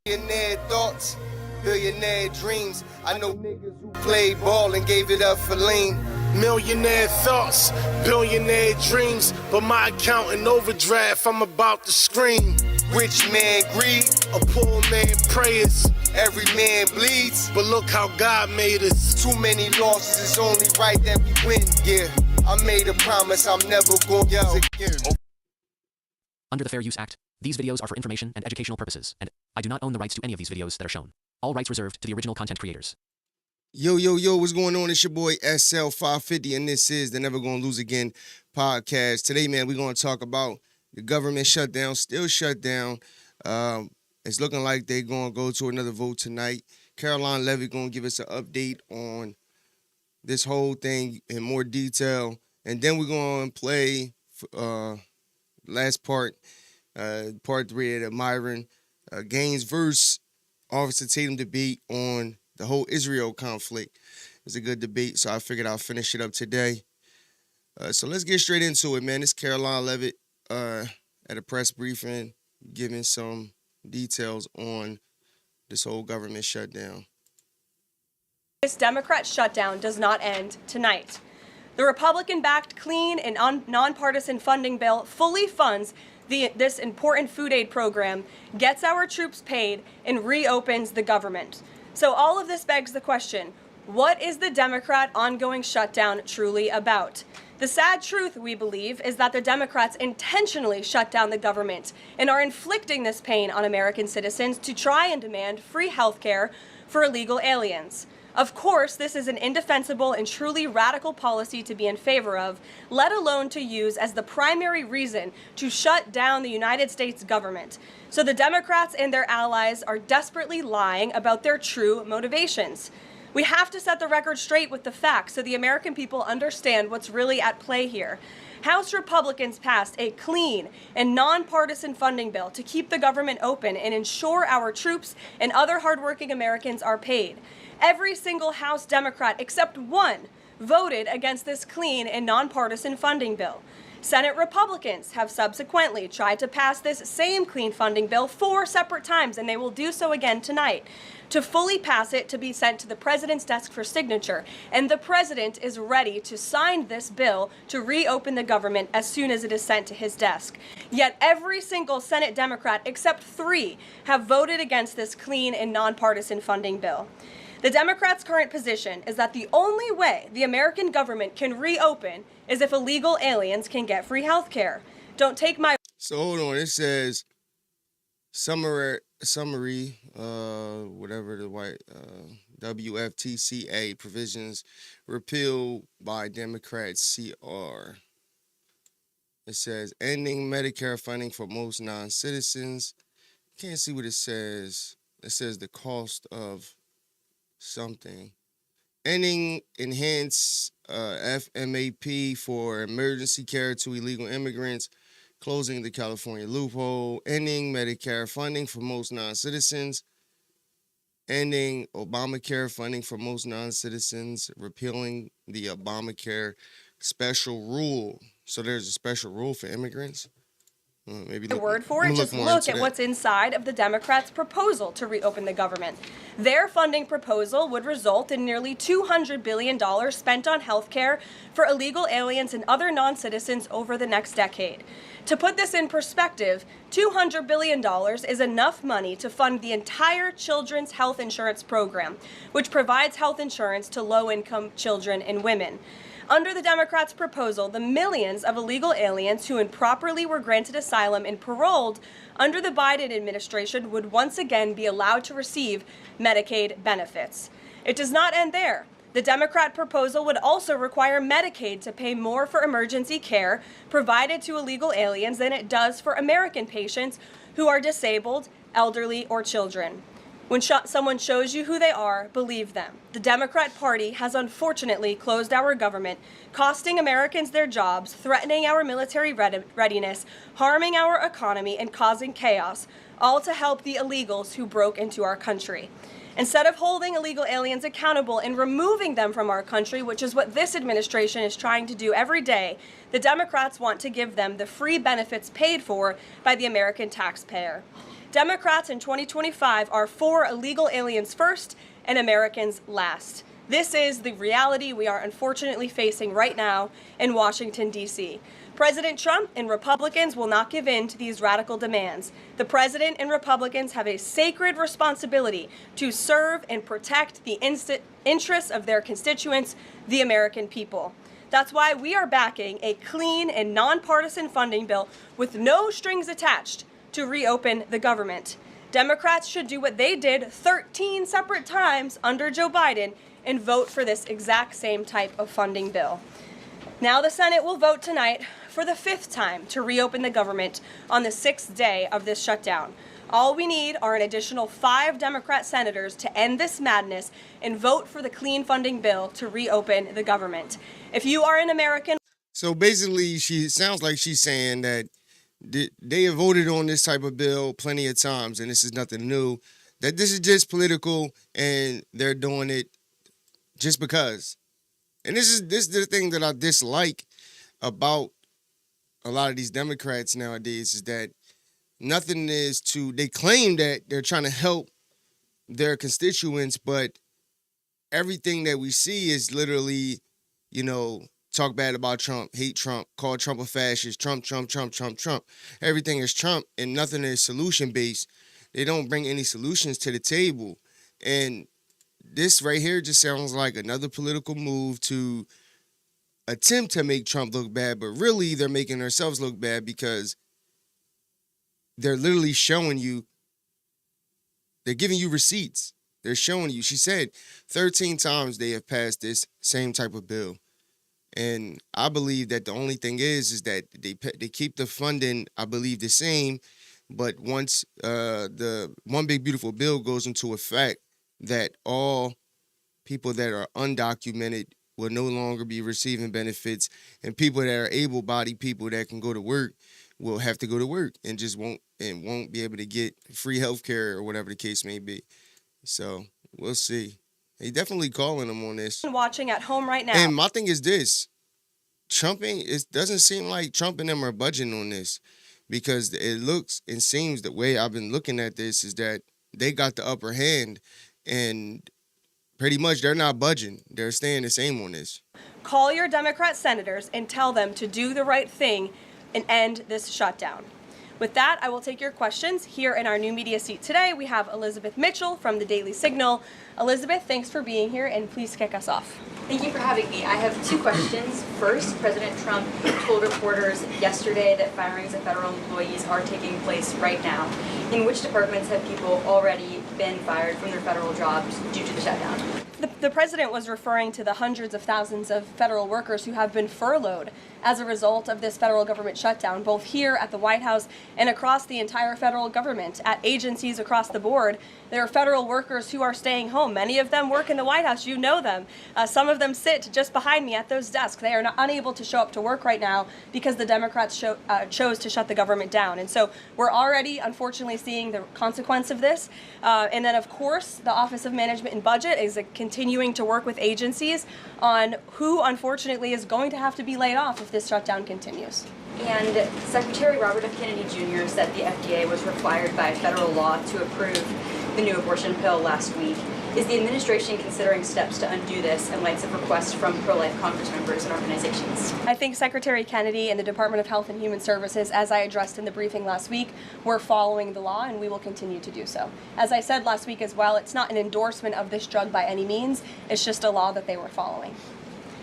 Billionaire thoughts, billionaire dreams. I know niggas who played ball and gave it up for lean. Millionaire thoughts, billionaire dreams, but my account in overdraft, I'm about to scream. Rich man greed, A poor man prayers, every man bleeds. but look how God made us. Too many losses, it's only right that we win. Yeah, I made a promise I'm never gonna lose again. Under the Fair Use Act, these videos are for information and educational purposes, and I do not own the rights to any of these videos that are shown. All rights reserved to the original content creators. Yo, what's going on? It's your boy SL550, and this is the Never Gonna Lose Again podcast. Today, man, we're going to talk about the government shutdown, still shut down. It's looking like they're going to go to another vote tonight. Karoline Leavitt going to give us an update on this whole thing in more detail. And then we're going to play last part 3 of the Myron Gaines versus Officer Tatum debate on the whole Israel conflict. It's a good debate, so I figured I'll finish it up today. So let's get straight into it, man. It's Karoline Leavitt at a press briefing giving some details on this whole government shutdown. This Democrat shutdown does not end tonight. The Republican-backed clean and nonpartisan funding bill fully funds this important food aid program, gets our troops paid, and reopens the government. So all of this begs the question, what is the Democrat ongoing shutdown truly about? The sad truth, we believe, is that the Democrats intentionally shut down the government and are inflicting this pain on American citizens to try and demand free health care for illegal aliens. Of course, this is an indefensible and truly radical policy to be in favor of, let alone to use as the primary reason to shut down the United States government. So the Democrats and their allies are desperately lying about their true motivations. We have to set the record straight with the facts so the American people understand what's really at play here. House Republicans passed a clean and nonpartisan funding bill to keep the government open and ensure our troops and other hardworking Americans are paid. Every single House Democrat except one voted against this clean and nonpartisan funding bill. Senate Republicans have subsequently tried to pass this same clean funding bill 4 separate times, and they will do so again tonight. To fully pass it to be sent to the president's desk for signature, and the president is ready to sign this bill to reopen the government as soon as it is sent to his desk. Yet every single Senate Democrat except 3 have voted against this clean and nonpartisan funding bill. The Democrats' current position is that the only way the American government can reopen is if illegal aliens can get free health care. Don't take my... So hold on, it says summary, whatever the white WFTCA provisions repealed by Democrats CR. It says ending Medicare funding for most non-citizens. Can't see what it says. It says the cost of something. Ending enhanced FMAP for emergency care to illegal immigrants. Closing the California loophole. Ending Medicare funding for most non-citizens. Ending Obamacare funding for most non-citizens. Repealing the Obamacare special rule. So there's a special rule for immigrants? Maybe the word for it, just look at what's inside of the Democrats' proposal to reopen the government. Their funding proposal would result in nearly $200 billion spent on health care for illegal aliens and other non-citizens over the next decade. To put this in perspective, $200 billion is enough money to fund the entire children's health insurance program, which provides health insurance to low-income children and women. Under the Democrats' proposal, the millions of illegal aliens who improperly were granted asylum and paroled under the Biden administration would once again be allowed to receive Medicaid benefits. It does not end there. The Democrat proposal would also require Medicaid to pay more for emergency care provided to illegal aliens than it does for American patients who are disabled, elderly, or children. When someone shows you who they are, believe them. The Democrat Party has unfortunately closed our government, costing Americans their jobs, threatening our military readiness, harming our economy, and causing chaos, all to help the illegals who broke into our country. Instead of holding illegal aliens accountable and removing them from our country, which is what this administration is trying to do every day, the Democrats want to give them the free benefits paid for by the American taxpayer. Democrats in 2025 are for illegal aliens first and Americans last. This is the reality we are unfortunately facing right now in Washington, D.C. President Trump and Republicans will not give in to these radical demands. The president and Republicans have a sacred responsibility to serve and protect the interests of their constituents, the American people. That's why we are backing a clean and nonpartisan funding bill with no strings attached to reopen the government. Democrats should do what they did 13 separate times under Joe Biden and vote for this exact same type of funding bill. Now the Senate will vote tonight for the 5th time to reopen the government on the 6th day of this shutdown. All we need are an additional 5 Democrat senators to end this madness and vote for the clean funding bill to reopen the government. If you are an American... So basically, she sounds like she's saying that they have voted on this type of bill plenty of times, and this is nothing new, that this is just political, and they're doing it just because. And this is the thing that I dislike about a lot of these Democrats nowadays, is that nothing is to, they claim that they're trying to help their constituents, but everything that we see is literally, you know, talk bad about Trump, hate Trump, call Trump a fascist, Trump. Everything is Trump, and nothing is solution-based. They don't bring any solutions to the table. And this right here just sounds like another political move to attempt to make Trump look bad, but really they're making themselves look bad, because they're literally showing you, they're giving you receipts. They're showing you. She said 13 times they have passed this same type of bill. And I believe that the only thing is that they keep the funding, I believe, the same, but once the One Big Beautiful Bill goes into effect, that all people that are undocumented will no longer be receiving benefits, and people that are able-bodied people that can go to work will have to go to work and just won't be able to get free health care or whatever the case may be. So we'll see. He definitely calling them on this. Watching at home right now. And my thing is this: it doesn't seem like Trump and them are budging on this, because it looks and seems, the way I've been looking at this, is that they got the upper hand, and pretty much they're not budging. They're staying the same on this. Call your Democrat senators and tell them to do the right thing and end this shutdown. With that, I will take your questions. Here in our new media seat today, we have Elizabeth Mitchell from the Daily Signal. Elizabeth, thanks for being here, and please kick us off. Thank you for having me. I have 2 questions. First, President Trump told reporters yesterday that firings of federal employees are taking place right now. In which departments have people already been fired from their federal jobs due to the shutdown? The president was referring to the hundreds of thousands of federal workers who have been furloughed as a result of this federal government shutdown, both here at the White House and across the entire federal government, at agencies across the board. There are federal workers who are staying home. Many of them work in the White House. You know them. Some of them sit just behind me at those desks. They are unable to show up to work right now because the Democrats chose to shut the government down. And so we're already, unfortunately, seeing the consequence of this. And then, of course, the Office of Management and Budget is continuing to work with agencies on who, unfortunately, is going to have to be laid off if this shutdown continues. And Secretary Robert F. Kennedy Jr. said the FDA was required by federal law to approve the new abortion pill last week. Is the administration considering steps to undo this in light of requests from pro-life Congress members and organizations? I think Secretary Kennedy and the Department of Health and Human Services, as I addressed in the briefing last week, were following the law, and we will continue to do so. As I said last week as well, it's not an endorsement of this drug by any means. It's just a law that they were following.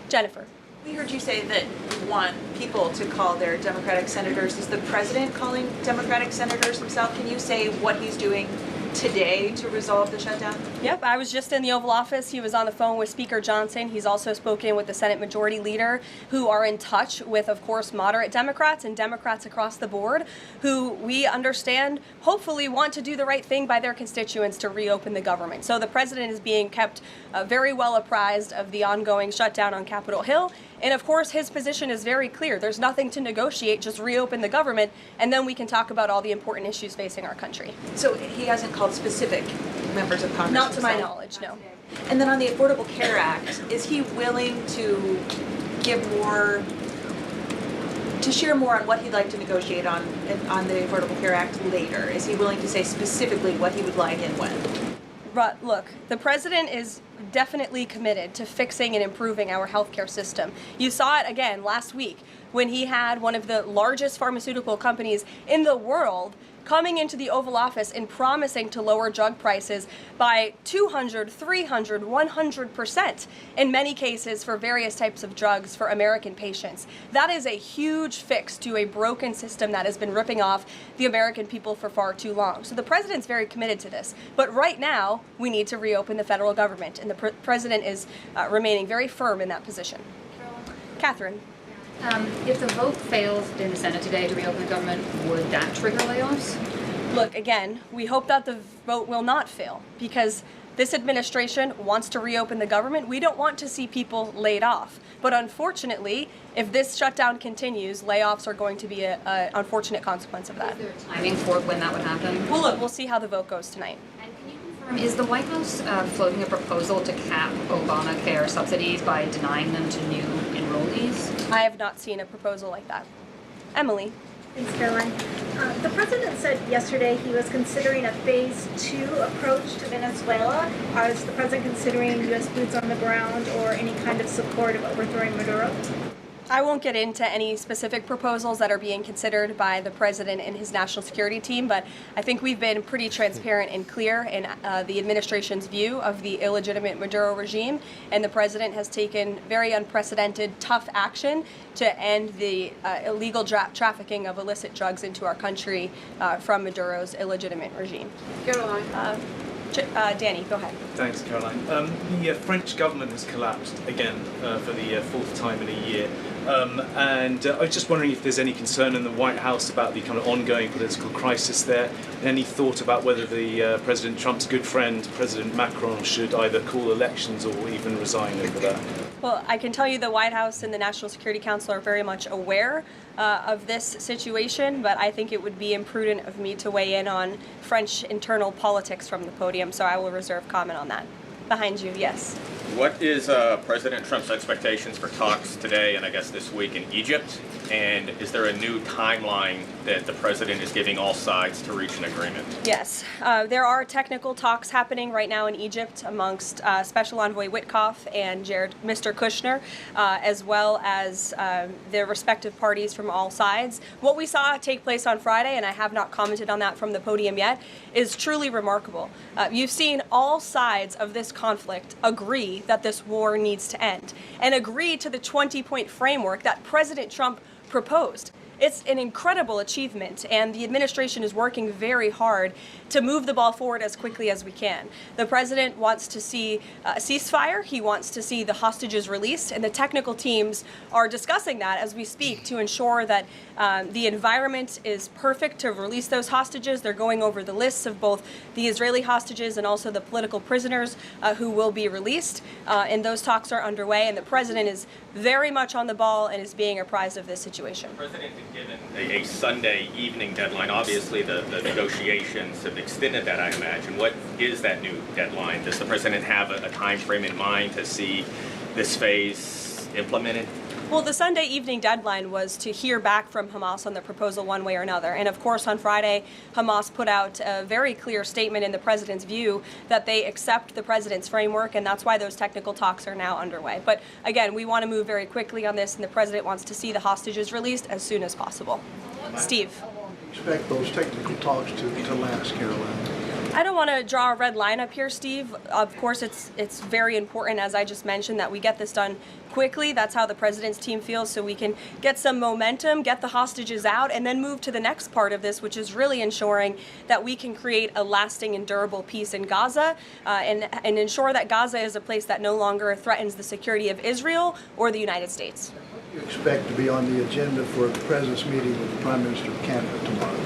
Jennifer. We heard you say that you want people to call their Democratic senators. Is the president calling Democratic senators himself? Can you say what he's doing today to resolve the shutdown? Yep, I was just in the Oval Office. He was on the phone with Speaker Johnson. He's also spoken with the Senate Majority Leader, who are in touch with, of course, moderate Democrats and Democrats across the board, who we understand hopefully want to do the right thing by their constituents to reopen the government. So the president is being kept very well apprised of the ongoing shutdown on Capitol Hill. And of course, his position is very clear. There's nothing to negotiate, just reopen the government, and then we can talk about all the important issues facing our country. So he hasn't called specific members of Congress? Not to my knowledge, no. And then on the Affordable Care Act, is he willing to give more to share more on what he'd like to negotiate on the Affordable Care Act later. Is he willing to say specifically what he would like and when? But look, the president is definitely committed to fixing and improving our healthcare system. You saw it again last week when he had one of the largest pharmaceutical companies in the world coming into the Oval Office and promising to lower drug prices by 200, 300, 100% in many cases for various types of drugs for American patients. That is a huge fix to a broken system that has been ripping off the American people for far too long. So the president's very committed to this. But right now, we need to reopen the federal government, and the president is remaining very firm in that position. Catherine. If the vote fails in the Senate today to reopen the government, would that trigger layoffs? Look, again, we hope that the vote will not fail because this administration wants to reopen the government. We don't want to see people laid off. But unfortunately, if this shutdown continues, layoffs are going to be an unfortunate consequence of that. Is there a timing for when that would happen? Well, look, we'll see how the vote goes tonight. And can you confirm, is the White House floating a proposal to cap Obamacare subsidies by denying them to new enrollees? I have not seen a proposal like that. Emily. Thanks, Caroline. The president said yesterday he was considering a phase 2 approach to Venezuela. Is the president considering U.S. boots on the ground or any kind of support of overthrowing Maduro? I won't get into any specific proposals that are being considered by the president and his national security team, but I think we've been pretty transparent and clear in the administration's view of the illegitimate Maduro regime, and the president has taken very unprecedented, tough action to end the illegal trafficking of illicit drugs into our country from Maduro's illegitimate regime. Caroline. Danny, go ahead. Thanks, Caroline. The French government has collapsed again for the fourth time in a year. And I was just wondering if there's any concern in the White House about the kind of ongoing political crisis there, and any thought about whether the President Trump's good friend, President Macron, should either call elections or even resign over that. Well, I can tell you the White House and the National Security Council are very much aware of this situation, but I think it would be imprudent of me to weigh in on French internal politics from the podium, so I will reserve comment on that. Behind you, yes. What is President Trump's expectations for talks today and I guess this week in Egypt? And is there a new timeline that the president is giving all sides to reach an agreement? Yes, there are technical talks happening right now in Egypt amongst Special Envoy Witkoff and Mr. Kushner, as well as their respective parties from all sides. What we saw take place on Friday, and I have not commented on that from the podium yet, is truly remarkable. You've seen all sides of this conflict agree that this war needs to end and agree to the 20-point framework that President Trump proposed. It's an incredible achievement, and the administration is working very hard to move the ball forward as quickly as we can. The president wants to see a ceasefire. He wants to see the hostages released, and the technical teams are discussing that as we speak to ensure that the environment is perfect to release those hostages. They're going over the lists of both the Israeli hostages and also the political prisoners who will be released, and those talks are underway, and the president is very much on the ball and is being apprised of this situation. The president has given a Sunday evening deadline. Obviously, the negotiations have extended that, I imagine. What is that new deadline? Does the president have a time frame in mind to see this phase implemented? Well, the Sunday evening deadline was to hear back from Hamas on the proposal one way or another. And of course, on Friday, Hamas put out a very clear statement in the president's view that they accept the president's framework, and that's why those technical talks are now underway. But again, we want to move very quickly on this, and the president wants to see the hostages released as soon as possible. Steve. How long do you expect those technical talks to last, Caroline? I don't want to draw a red line up here, Steve. Of course, it's very important, as I just mentioned, that we get this done quickly. That's how the president's team feels, so we can get some momentum, get the hostages out, and then move to the next part of this, which is really ensuring that we can create a lasting and durable peace in Gaza and ensure that Gaza is a place that no longer threatens the security of Israel or the United States. What do you expect to be on the agenda for the president's meeting with the Prime Minister of Canada tomorrow?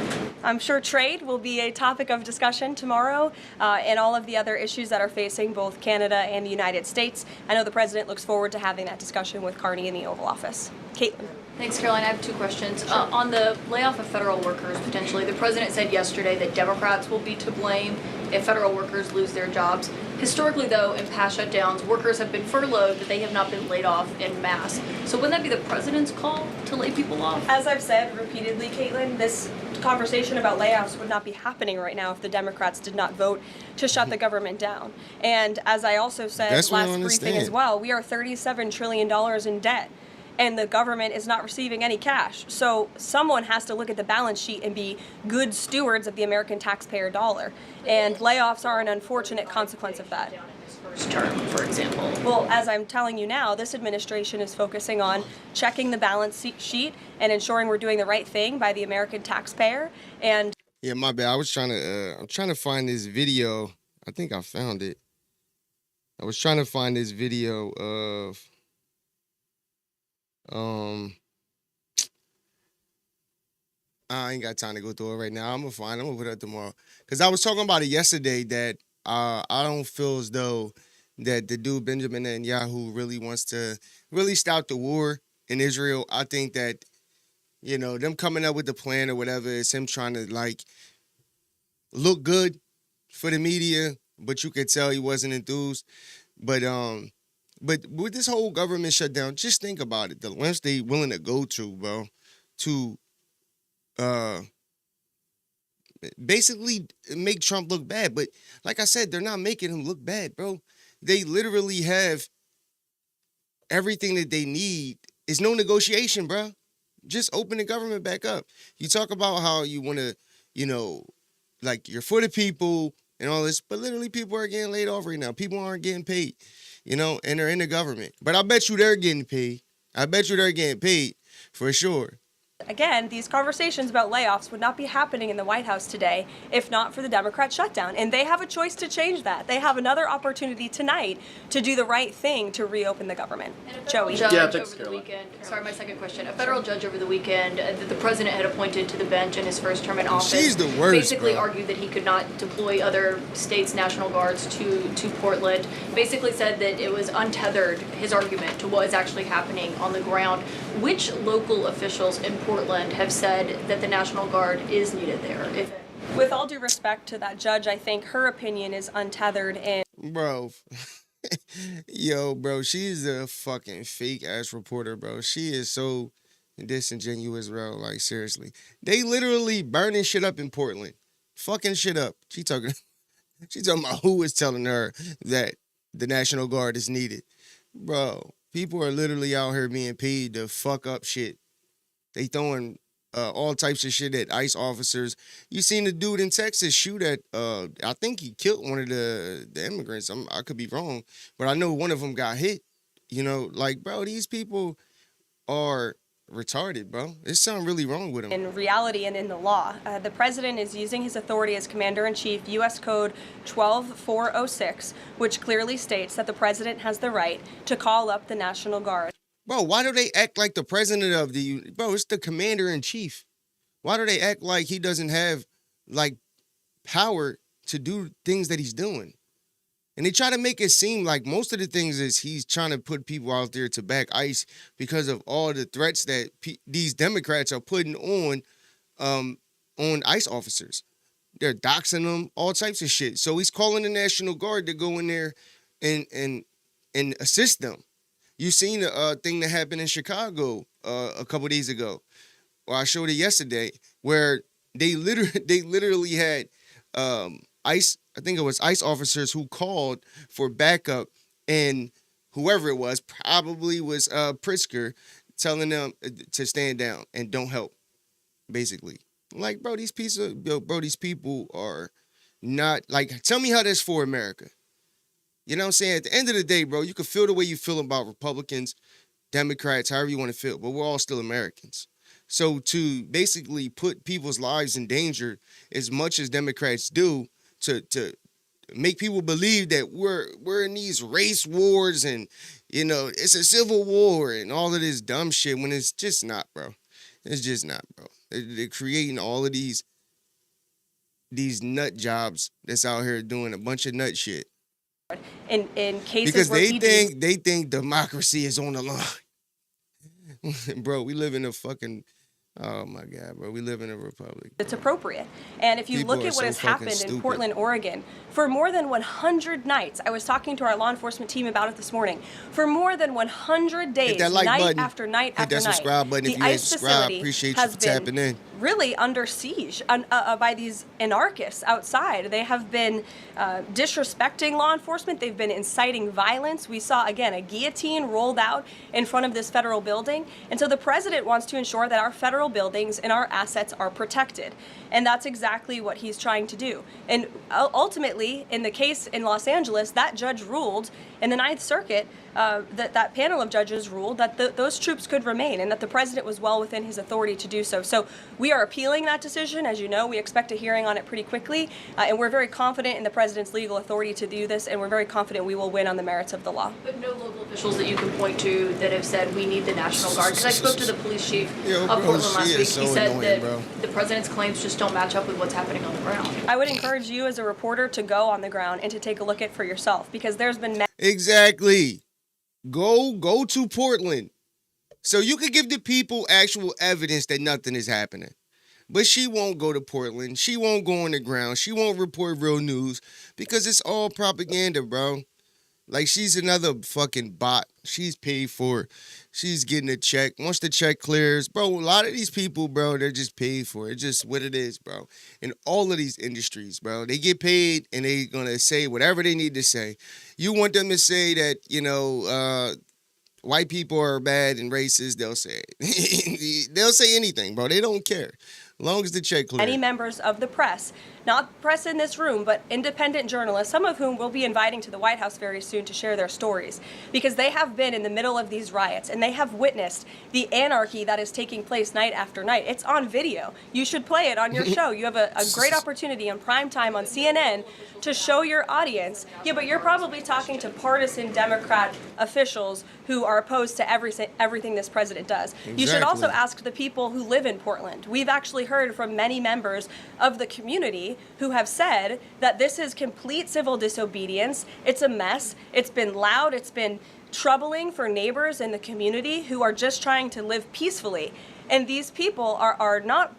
I'm sure trade will be a topic of discussion tomorrow, and all of the other issues that are facing both Canada and the United States. I know the president looks forward to having that discussion with Carney in the Oval Office. Caitlin. Thanks, Caroline. I have two questions. On the layoff of federal workers, potentially, the president said yesterday that Democrats will be to blame if federal workers lose their jobs. Historically, though, in past shutdowns, workers have been furloughed, but they have not been laid off en masse. So wouldn't that be the president's call to lay people off? As I've said repeatedly, Caitlin, this conversation about layoffs would not be happening right now if the Democrats did not vote to shut the government down. And as I also said last briefing as well, we are $37 trillion in debt, and the government is not receiving any cash. So someone has to look at the balance sheet and be good stewards of the American taxpayer dollar. And layoffs are an unfortunate consequence of that. First term, for example. Well, as I'm telling you now, this administration is focusing on checking the balance sheet and ensuring we're doing the right thing by the American taxpayer. And yeah, my bad. I'm trying to find this video. I think I found it. I was trying to find this video of I ain't got time to go through it right now. I'm gonna put it up tomorrow. Cause I was talking about it yesterday that I don't feel as though that the dude Benjamin Netanyahu really wants to really stop the war in Israel. I think that, you know, them coming up with the plan or whatever is him trying to like look good for the media, but you could tell he wasn't enthused. But with this whole government shutdown, just think about it. The lengths they willing to go to, bro, to basically make Trump look bad. But like I said, they're not making him look bad, bro. They literally have everything that they need. It's no negotiation, bro. Just open the government back up. You talk about how you want to, you know, like you're for the people and all this, but literally people are getting laid off right now. People aren't getting paid, you know, and they're in the government. But I bet you they're getting paid. I bet you they're getting paid for sure. again, these conversations about layoffs would not be happening in the White House today if not for the Democrat shutdown. And they have a choice to change that. They have another opportunity tonight to do the right thing to reopen the government. Joey. Judge over the weekend. Sorry, my second question. A federal judge over the weekend that the president had appointed to the bench in his first term in office. She's the worst, basically bro. argued that he could not deploy other states' National Guards to Portland. Basically said that it was untethered, his argument, to what is actually happening on the ground. Which local officials in Portland have said that the National Guard is needed there? With all due respect to that judge, I think her opinion is untethered and Bro. Yo, bro, she's a fucking fake ass reporter, bro. She is so disingenuous, bro. Like, seriously. They literally burning shit up in Portland. Fucking shit up. She talking about who is telling her that the National Guard is needed. Bro, people are literally out here being paid to fuck up shit. They throwing all types of shit at ICE officers. You seen the dude in Texas shoot at, I think he killed one of the immigrants. I could be wrong, but I know one of them got hit. You know, like, bro, these people are retarded, bro. There's something really wrong with them. in reality and in the law. The president is using his authority as Commander-in-Chief, U.S. Code 12406, which clearly states that the president has the right to call up the National Guard. Bro, why do they act like the president of the... Bro, it's the commander-in-chief. Why do they act like he doesn't have, like, power to do things that he's doing? And they try to make it seem like most of the things is he's trying to put people out there to back ICE because of all the threats that these Democrats are putting on ICE officers. They're doxing them, all types of shit. So he's calling the National Guard to go in there and assist them. You seen the thing that happened in Chicago a couple days ago. Well, I showed it yesterday, where they literally had ICE. I think it was ICE officers who called for backup, and whoever it was probably was Pritzker, telling them to stand down and don't help. Basically, like, bro, these people are not like. Tell me how that's for America. You know what I'm saying? At the end of the day, bro, you can feel the way you feel about Republicans, Democrats, however you want to feel, but we're all still Americans. So to basically put people's lives in danger as much as Democrats do to make people believe that we're in these race wars and, you know, it's a civil war and all of this dumb shit when it's just not, bro. It's just not, bro. They're creating all of these nut jobs that's out here doing a bunch of nut shit. In cases because where they think democracy is on the line. Bro, we live in a fucking Oh my God, bro. We live in a republic. It's appropriate. And if you People look are at what so has fucking happened in stupid. Portland, Oregon, for more than 100 nights, I was talking to our law enforcement team about it this morning, for more than 100 days, that like night button. after night Hit after that night, subscribe button if the you ain't ICE subscribed. facility Appreciate you has for been tapping in. really under siege by these anarchists outside. They have been disrespecting law enforcement. They've been inciting violence. We saw, again, a guillotine rolled out in front of this federal building. And so the president wants to ensure that our federal buildings and our assets are protected. And that's exactly what he's trying to do. And ultimately, in the case in Los Angeles, that judge ruled in the Ninth Circuit, that panel of judges ruled that those troops could remain and that the president was well within his authority to do so. So we are appealing that decision. As you know, we expect a hearing on it pretty quickly, and we're very confident in the president's legal authority to do this, and we're very confident we will win on the merits of the law. But no local officials that you can point to that have said we need the National Guard. Because I spoke to the police chief of Portland last week. He said that the president's claims just don't match up with what's happening on the ground. I would encourage you as a reporter to go on the ground and to take a look at it for yourself, because there's been Exactly. Go to Portland. So you could give the people actual evidence that nothing is happening. But she won't go to Portland. She won't go on the ground. She won't report real news because it's all propaganda, bro. Like, she's another fucking bot. She's paid for it. She's getting a check. Once the check clears, bro, a lot of these people, bro, they're just paid for it. It's just what it is, bro. In all of these industries, bro, they get paid and they're going to say whatever they need to say. You want them to say that, white people are bad and racist, they'll say it. They'll say anything, bro. They don't care. As long as the check clears. Any members of the press, not press in this room, but independent journalists, some of whom we'll be inviting to the White House very soon to share their stories, because they have been in the middle of these riots and they have witnessed the anarchy that is taking place night after night. It's on video. You should play it on your show. You have a great opportunity in prime time on CNN to show your audience. Yeah, but you're probably talking to partisan Democrat officials who are opposed to everything this president does. Exactly. You should also ask the people who live in Portland. We've actually heard from many members of the community who have said that this is complete civil disobedience. It's a mess. It's been loud. It's been troubling for neighbors in the community who are just trying to live peacefully. And these people are not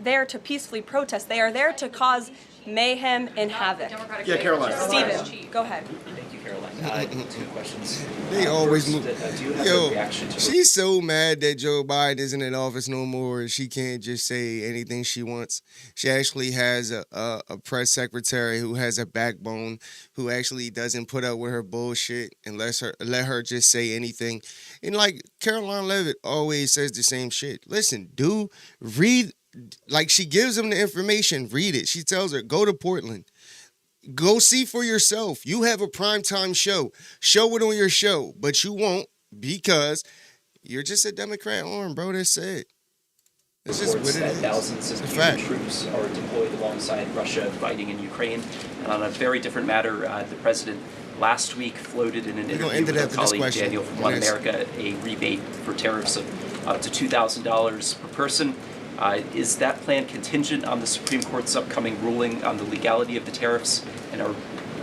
there to peacefully protest. They are there to cause mayhem and havoc. Yeah, Karoline. Steven, go ahead. Thank you, Karoline. 2 questions. They always First, move. do you have a reaction to She's so mad that Joe Biden isn't in office no more, and she can't just say anything she wants. She actually has a press secretary who has a backbone, who actually doesn't put up with her bullshit and let her just say anything. And like Karoline Leavitt always says the same shit. Listen, read. Like, she gives them the information, read it. She tells her, go to Portland. Go see for yourself. You have a primetime show. Show it on your show, but you won't because you're just a Democrat arm, bro. That's it. It's just what it is. Thousands of UN troops are deployed alongside Russia fighting in Ukraine. And on a very different matter, the president last week floated in an interview with our colleague Daniel from One America a rebate for tariffs of up to $2,000 per person. Is that plan contingent on the Supreme Court's upcoming ruling on the legality of the tariffs? And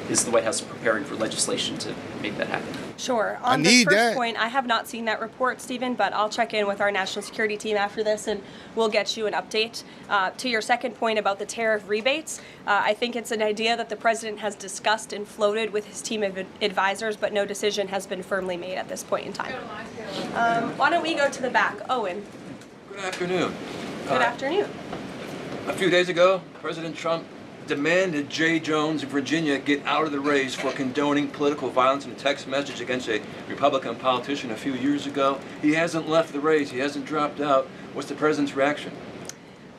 is the White House preparing for legislation to make that happen? Sure. On the first point, I have not seen that report, Stephen, but I'll check in with our national security team after this and we'll get you an update. To your second point about the tariff rebates, I think it's an idea that the president has discussed and floated with his team of advisors, but no decision has been firmly made at this point in time. Why don't we go to the back? Owen. Good afternoon. Good afternoon. A few days ago, President Trump demanded Jay Jones of Virginia get out of the race for condoning political violence in a text message against a Republican politician a few years ago. He hasn't left the race. He hasn't dropped out. What's the president's reaction?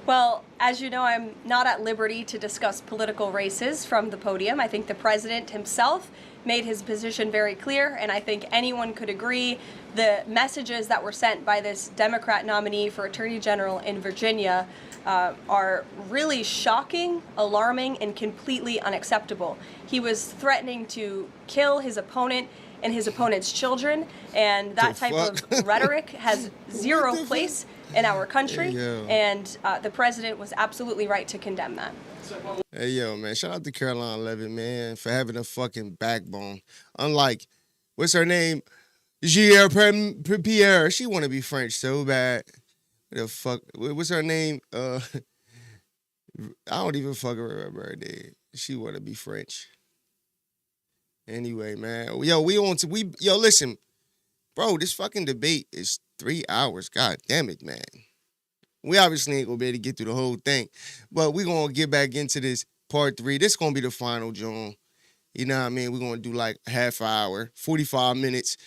Well, as you know, I'm not at liberty to discuss political races from the podium. I think the president himself made his position very clear, and I think anyone could agree the messages that were sent by this Democrat nominee for Attorney General in Virginia are really shocking, alarming, and completely unacceptable. He was threatening to kill his opponent and his opponent's children, and that type of rhetoric has zero place in our country, and the president was absolutely right to condemn that. Hey, yo, man, shout out to Karoline Leavitt, man, for having a fucking backbone. Unlike, what's her name? Pierre. She want to be French so bad. The fuck? What's her name? I don't even fucking remember her name. She want to be French. Anyway, man. Yo, listen, bro. This fucking debate is 3 hours. God damn it, man. We obviously ain't gonna be able to get through the whole thing, but we gonna get back into this part 3. This gonna be the final, John. You know what I mean? We're gonna do like half hour, 45 minutes.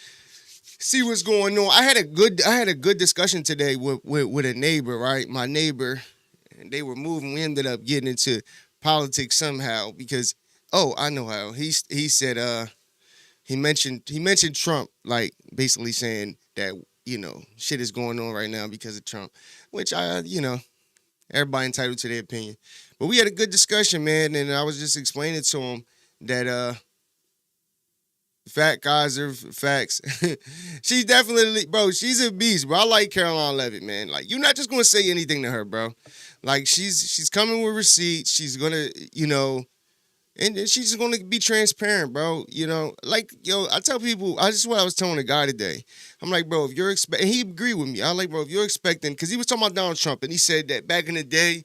See what's going on. I had a good discussion today with a neighbor, right? My neighbor, and they were moving. We ended up getting into politics somehow because, I know how. He said he mentioned Trump, like basically saying that, shit is going on right now because of Trump, which everybody entitled to their opinion. But we had a good discussion, man, and I was just explaining to him that Fat Kaiser, facts. She's definitely, bro, she's a beast, bro. I like Karoline Leavitt, man. Like, you're not just going to say anything to her, bro. Like, she's coming with receipts. She's going to, and she's going to be transparent, bro. Like, I tell people, this is what I was telling a guy today. I'm like, bro, if you're expecting, and he agreed with me. I'm like, bro, if you're expecting, because he was talking about Donald Trump, and he said that back in the day,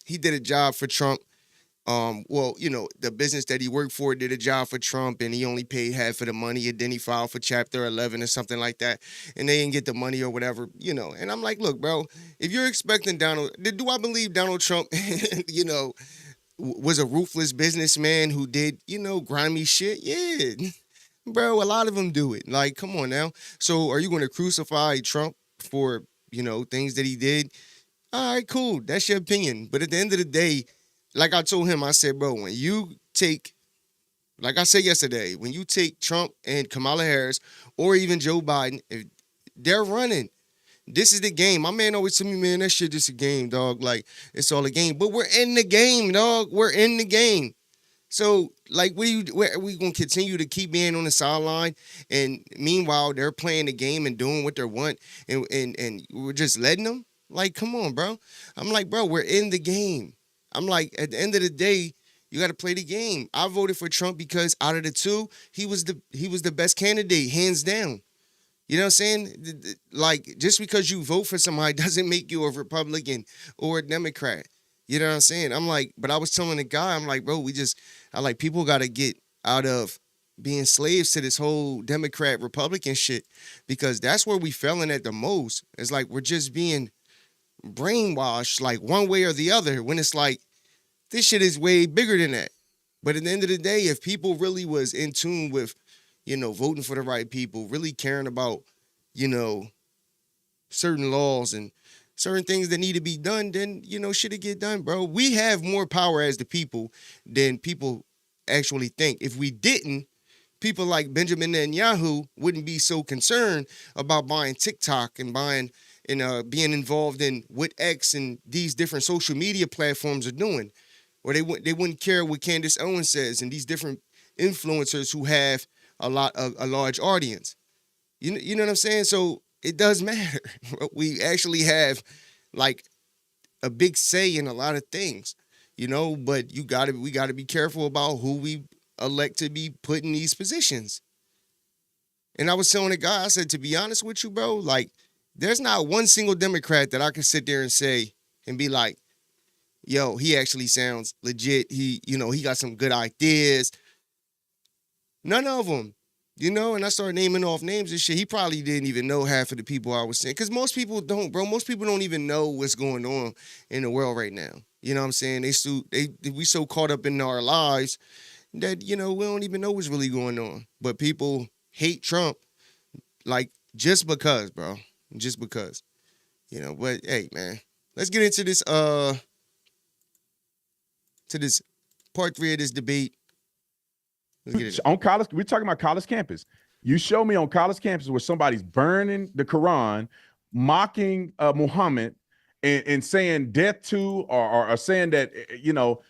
he did a job for Trump. The business that he worked for did a job for Trump, and he only paid half of the money, and then he filed for Chapter 11 or something like that, and they didn't get the money or whatever, And I'm like, look, bro, if you're expecting do I believe Donald Trump, was a ruthless businessman who did, grimy shit? Yeah, bro, a lot of them do it. Like, come on now. So are you going to crucify Trump for, things that he did? All right, cool. That's your opinion. But at the end of the day, like I told him, I said, bro, when you take, like I said yesterday, when you take Trump and Kamala Harris or even Joe Biden, if they're running, this is the game. My man always tell me, man, that shit just a game, dog. Like, it's all a game. But we're in the game, dog. We're in the game. So, like, are we going to continue to keep being on the sideline? And meanwhile, they're playing the game and doing what they want, and we're just letting them? Like, come on, bro. I'm like, bro, we're in the game. I'm like, at the end of the day, you got to play the game. I voted for Trump because out of the two, he was the best candidate, hands down. You know what I'm saying? Like, just because you vote for somebody doesn't make you a Republican or a Democrat. You know what I'm saying? I'm like, but I was telling the guy, I'm like, bro, people got to get out of being slaves to this whole Democrat Republican shit, because that's where we failing at the most. It's like we're just being brainwashed like one way or the other, when it's like this shit is way bigger than that. But at the end of the day, if people really was in tune with, voting for the right people, really caring about, certain laws and certain things that need to be done, then, shit'll get done, bro. We have more power as the people than people actually think. If we didn't, people like Benjamin Netanyahu wouldn't be so concerned about buying TikTok and buying and being involved in what X and these different social media platforms are doing. Or they wouldn't care what Candace Owens says and these different influencers who have a large audience. You know what I'm saying? So it does matter. We actually have like a big say in a lot of things, but we gotta be careful about who we elect to be put in these positions. And I was telling a guy, I said, to be honest with you, bro, like, there's not one single Democrat that I can sit there and say and be like, yo, he actually sounds legit. He got some good ideas. None of them, and I started naming off names and shit. He probably didn't even know half of the people I was saying, because most people don't, bro. Most people don't even know what's going on in the world right now. You know what I'm saying? We so caught up in our lives that, we don't even know what's really going on. But people hate Trump, like, just because, bro. Just because, but hey, man, let's get into this, part 3 of this debate. Let's get it. On college, we're talking about college campus. You show me on college campus where somebody's burning the Quran, mocking Muhammad, and saying death to, or saying that,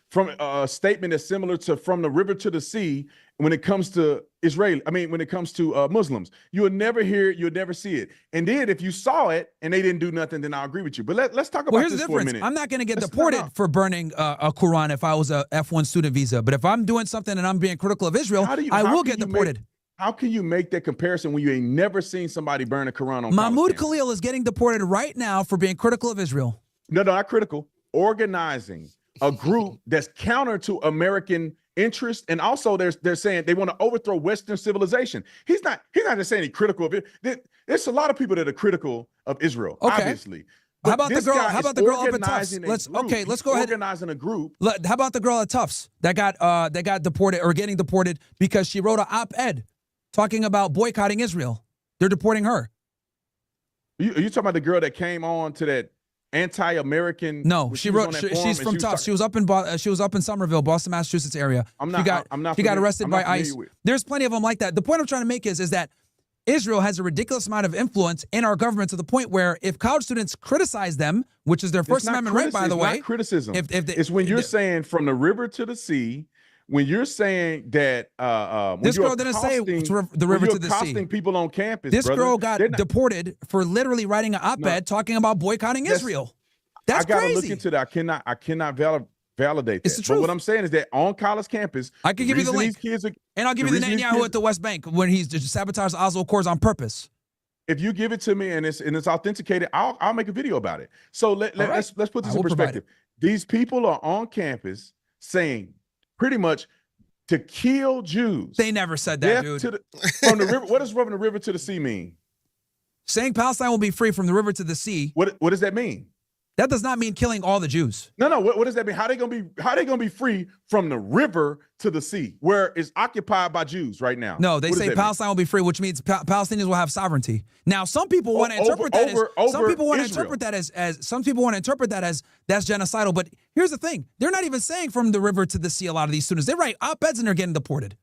from a statement that's similar to from the river to the sea, when it comes to when it comes to Muslims, you'll never hear it, you'll never see it. And then if you saw it and they didn't do nothing, then I'll agree with you. But let's talk about this for a minute. I'm not going to get deported for burning a Quran if I was a F1 student visa. But if I'm doing something and I'm being critical of Israel, I will get deported. How can you make that comparison when you ain't never seen somebody burn a Quran on Mahmoud Khalil is getting deported right now for being critical of Israel. No, not critical. Organizing a group that's counter to American interest, and also they're saying they want to overthrow Western civilization. He's not just saying he's critical of it. There's a lot of people that are critical of Israel, obviously. How about the girl? How about the girl up at Tufts? Let's go ahead. Organizing a group. How about the girl at Tufts that got deported or getting deported because she wrote an op-ed talking about boycotting Israel? They're deporting her. Are you talking about the girl that came on to that anti-American? No, she's from Tufts. She was up in Somerville, Boston, Massachusetts area. She got arrested by ICE. There's plenty of them like that. The point I'm trying to make is that Israel has a ridiculous amount of influence in our government to the point where if college students criticize them, which is their First Amendment right, by the way. It's not criticism. It's when you're saying from the river to the sea, when you're saying that this girl didn't say the river to the sea. Accosting people on campus. This girl got deported for literally writing an op-ed talking about boycotting Israel. That's crazy. I gotta look into that. I cannot validate that. It's the truth. But what I'm saying is that on college campus, I can give you the link, and I'll give you the Netanyahu at the West Bank when he's just sabotaged Oslo Accords on purpose. If you give it to me and it's authenticated, I'll make a video about it. So let's put this in perspective. These people are on campus saying pretty much to kill Jews. They never said that, dude. From the river. What does from the river to the sea mean? Saying Palestine will be free from the river to the sea. What does that mean? That does not mean killing all the Jews. No. What does that mean? How they gonna be free from the river to the sea, where it's occupied by Jews right now? No, they say Palestine will be free, which means Palestinians will have sovereignty. Now, some people want to interpret that as some people want to interpret that as that's genocidal. But here's the thing: they're not even saying from the river to the sea. A lot of these students, they write op-eds and they're getting deported.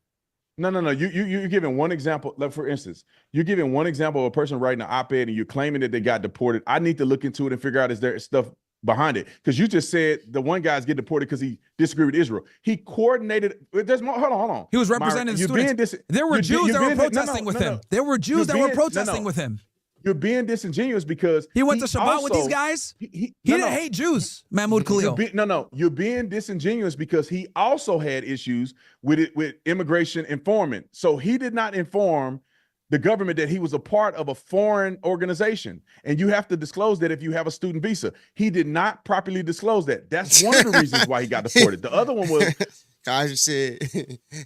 No. You're giving one example. Like for instance, you're giving one example of a person writing an op-ed and you're claiming that they got deported. I need to look into it and figure out is there stuff behind it, because you just said the one guy's getting deported because he disagreed with Israel. He coordinated. There's more. Hold on. He was representing the students. There were Jews that were protesting with him. There were Jews that were protesting with him. You're being disingenuous because he went to Shabbat with these guys. He didn't hate Jews, Mahmoud Khalil. You're being disingenuous because he also had issues with immigration informant. So he did not inform the government that he was a part of a foreign organization, and you have to disclose that if you have a student visa. He did not properly disclose that. That's one of the reasons why he got deported. The other one was,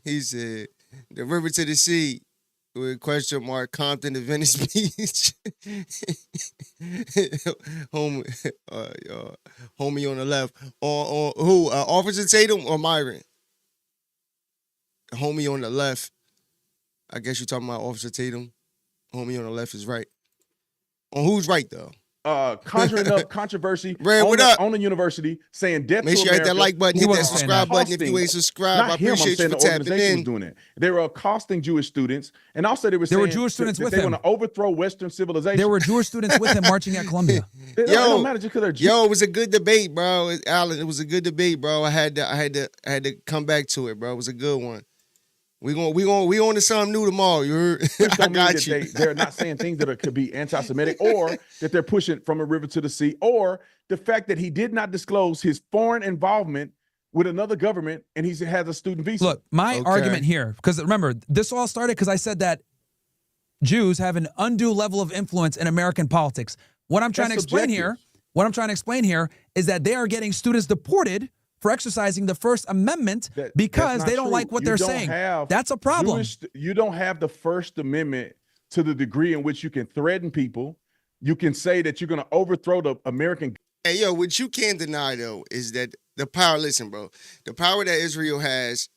he said, the river to the sea. With question mark, Compton to Venice Beach. homie on the left. Or who? Officer Tatum or Myron? Homie on the left. I guess you're talking about Officer Tatum. Homie on the left is right. On who's right though? Conjuring up controversy on the university, saying death Make to sure you hit America. that like button, hit that subscribe button if you ain't subscribed. I appreciate you for tapping in. Doing it. They were accosting Jewish students, and also there were Jewish students with him. They want to overthrow Western civilization. There were Jewish students with him marching at Columbia. It don't matter just because they're Jews. It was a good debate, bro. Alan, it was a good debate, bro. I had to come back to it, bro. It was a good one. We on to something new tomorrow. You heard? I got you. They're not saying things that could be anti-Semitic, or that they're pushing from a river to the sea, or the fact that he did not disclose his foreign involvement with another government and he has a student visa. Look, my argument here, because remember, this all started because I said that Jews have an undue level of influence in American politics. What I'm trying to explain here is that they are getting students deported for exercising the First Amendment because they don't like what they're saying. That's a problem. You don't have the First Amendment to the degree in which you can threaten people. You can say that you're going to overthrow the American. Hey, yo, what you can't deny, though, is that the power, listen, bro, the power that Israel has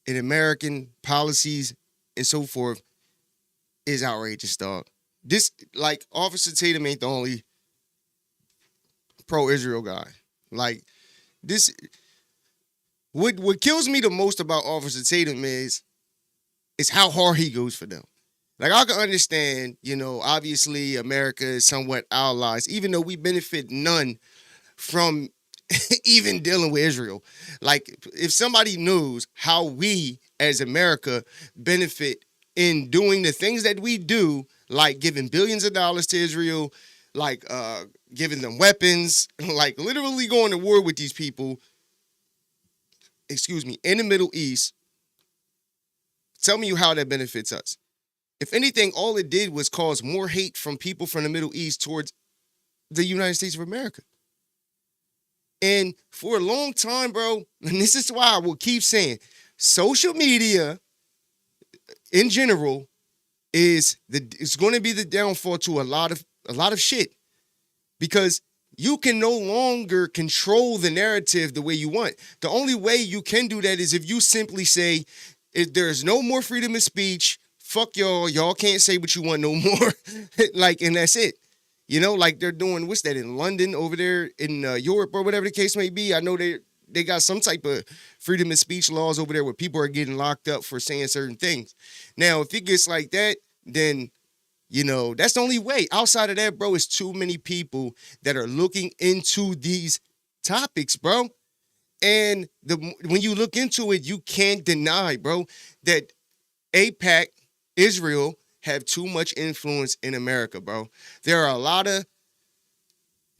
in American policies and so forth is outrageous, dog. This, like, Officer Tatum ain't the only pro-Israel guy. Like, this, what kills me the most about Officer Tatum is how hard he goes for them. Like, I can understand, obviously America is somewhat allies, even though we benefit none from even dealing with Israel. Like, if somebody knows how we as America benefit in doing the things that we do, like giving billions of dollars to Israel, like giving them weapons, like literally going to war with these people, in the Middle East, Tell me how that benefits us. If anything, all it did was cause more hate from people from the Middle East towards the United States of America. And for a long time, bro, and this is why I will keep saying, social media in general it's going to be the downfall to a lot of shit, because you can no longer control the narrative the way you want. The only way you can do that is if you simply say, if there's no more freedom of speech, fuck y'all can't say what you want no more. Like, and that's it. You know, like they're doing, what's that, in London, over there in Europe, or whatever the case may be. I know they got some type of freedom of speech laws over there where people are getting locked up for saying certain things. Now, if it gets like that, then, you know, that's the only way. Outside of that, bro, it's too many people that are looking into these topics, bro. And when you look into it, you can't deny, bro, that AIPAC, Israel, have too much influence in America, bro. There are a lot of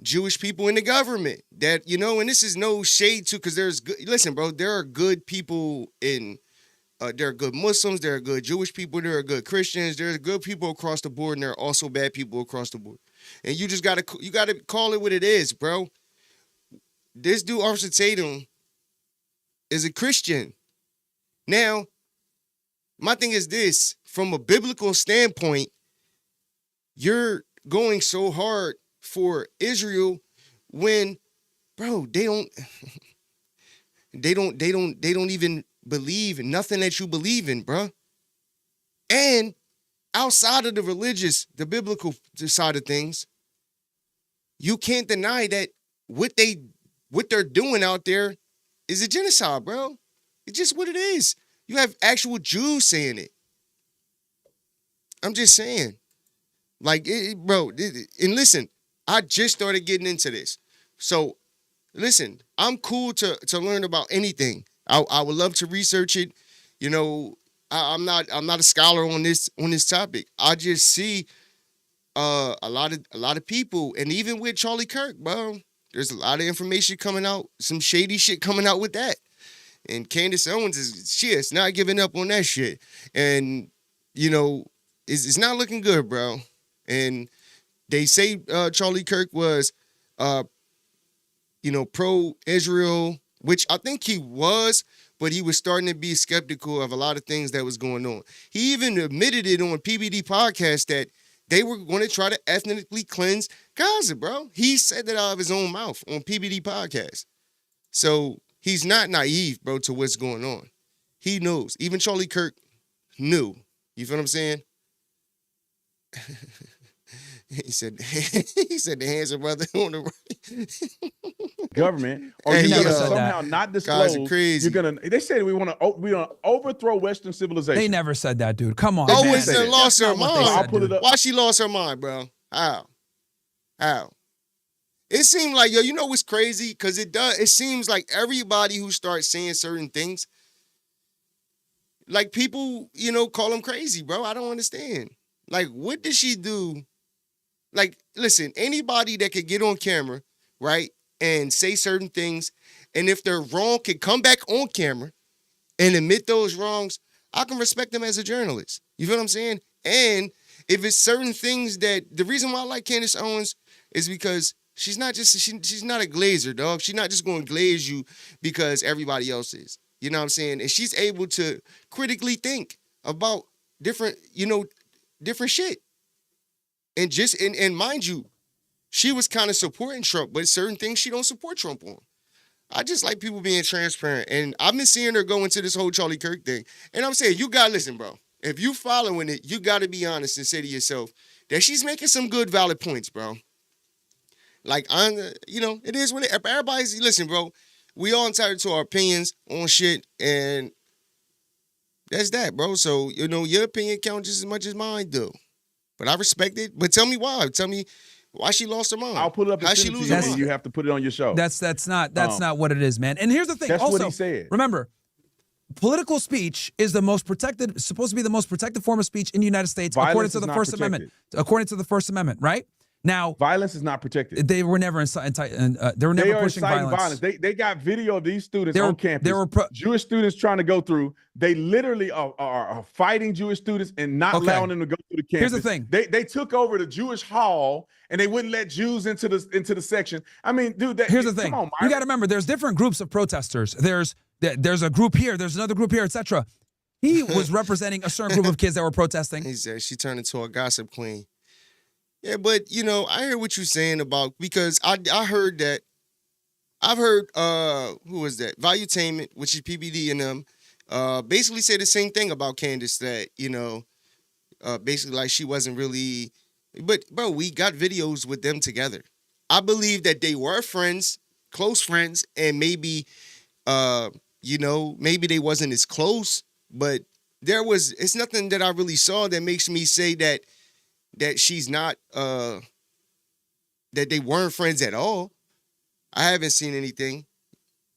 Jewish people in the government that, you know, and this is no shade to, because listen, bro, there are good people in, there are good Muslims, there are good Jewish people, there are good Christians, there are good people across the board, and there are also bad people across the board. And you just gotta call it what it is, bro. This dude, Officer Tatum, is a Christian. Now, my thing is this, from a biblical standpoint, you're going so hard for Israel when, bro, they don't even believe in nothing that you believe in, bro. And outside of the biblical side of things, you can't deny that what they're doing out there is a genocide, bro. It's just what it is. You have actual Jews saying it. I'm just saying. Like, bro, and listen, I just started getting into this. So, listen, I'm cool to learn about anything. I would love to research it. You know, I'm not a scholar on this topic. I just see a lot of people, and even with Charlie Kirk, bro, there's a lot of information coming out, some shady shit coming out with that. And Candace Owens is not giving up on that shit. And, you know, it's not looking good, bro. And they say Charlie Kirk was, you know, pro-Israel, which I think he was, but he was starting to be skeptical of a lot of things that was going on. He even admitted it on PBD podcast that they were going to try to ethnically cleanse Gaza, bro. He said that out of his own mouth on PBD podcast. So he's not naive, bro, to what's going on. He knows. Even Charlie Kirk knew. You feel what I'm saying? He said the handsome brother on the right. Government, or you're gonna somehow not disclose. Guys are crazy. They said we want to overthrow Western civilization. They never said that, dude. Come on. Always lost her mind. I'll put it up. Why she lost her mind, bro? How? It seemed like, yo, you know what's crazy? Because it seems like everybody who starts saying certain things, like people, you know, call them crazy, bro. I don't understand. Like, what did she do? Like, listen, anybody that could get on camera, right, and say certain things, and if they're wrong, can come back on camera and admit those wrongs, I can respect them as a journalist. You feel what I'm saying? And if it's certain things that, the reason why I like Candace Owens is because she's not a glazer, dog. She's not just going to glaze you because everybody else is. You know what I'm saying? And she's able to critically think about different shit. And mind you, she was kind of supporting Trump, but certain things she don't support Trump on. I just like people being transparent. And I've been seeing her go into this whole Charlie Kirk thing. And I'm saying, you got to listen, bro. If you following it, you got to be honest and say to yourself that she's making some good, valid points, bro. Like, it is what everybody's, listen, bro. We all entitled to our opinions on shit, and that's that, bro. So, you know, your opinion counts just as much as mine do. But I respect it. But tell me why. Tell me why she lost her mind. I'll put it up and send it to you, and you have to put it on your show. That's not what it is, man. And here's the thing. That's also, what he said. Remember, political speech is supposed to be the most protected form of speech in the United States, according to the First Amendment. According to the First Amendment, right? Now, violence is not protected. They were never they were never pushing violence. They got video of these students on campus. There were Jewish students trying to go through. They literally are fighting Jewish students and not allowing them to go through the campus. Here's the thing. They took over the Jewish hall and they wouldn't let Jews into the section. I mean, dude. Here's the thing. Come on, you got to remember, there's different groups of protesters. There's a group here. There's another group here, etc. He was representing a certain group of kids that were protesting. He said she turned into a gossip queen. Yeah, but I hear what you're saying about, because I heard that. I've heard who was that? Valuetainment, which is PBD and them, basically say the same thing about Candace, that basically like she wasn't really. But bro, we got videos with them together. I believe that they were friends, close friends, and maybe maybe they wasn't as close, but it's nothing that I really saw that makes me say that she's not that they weren't friends at all. I haven't seen anything.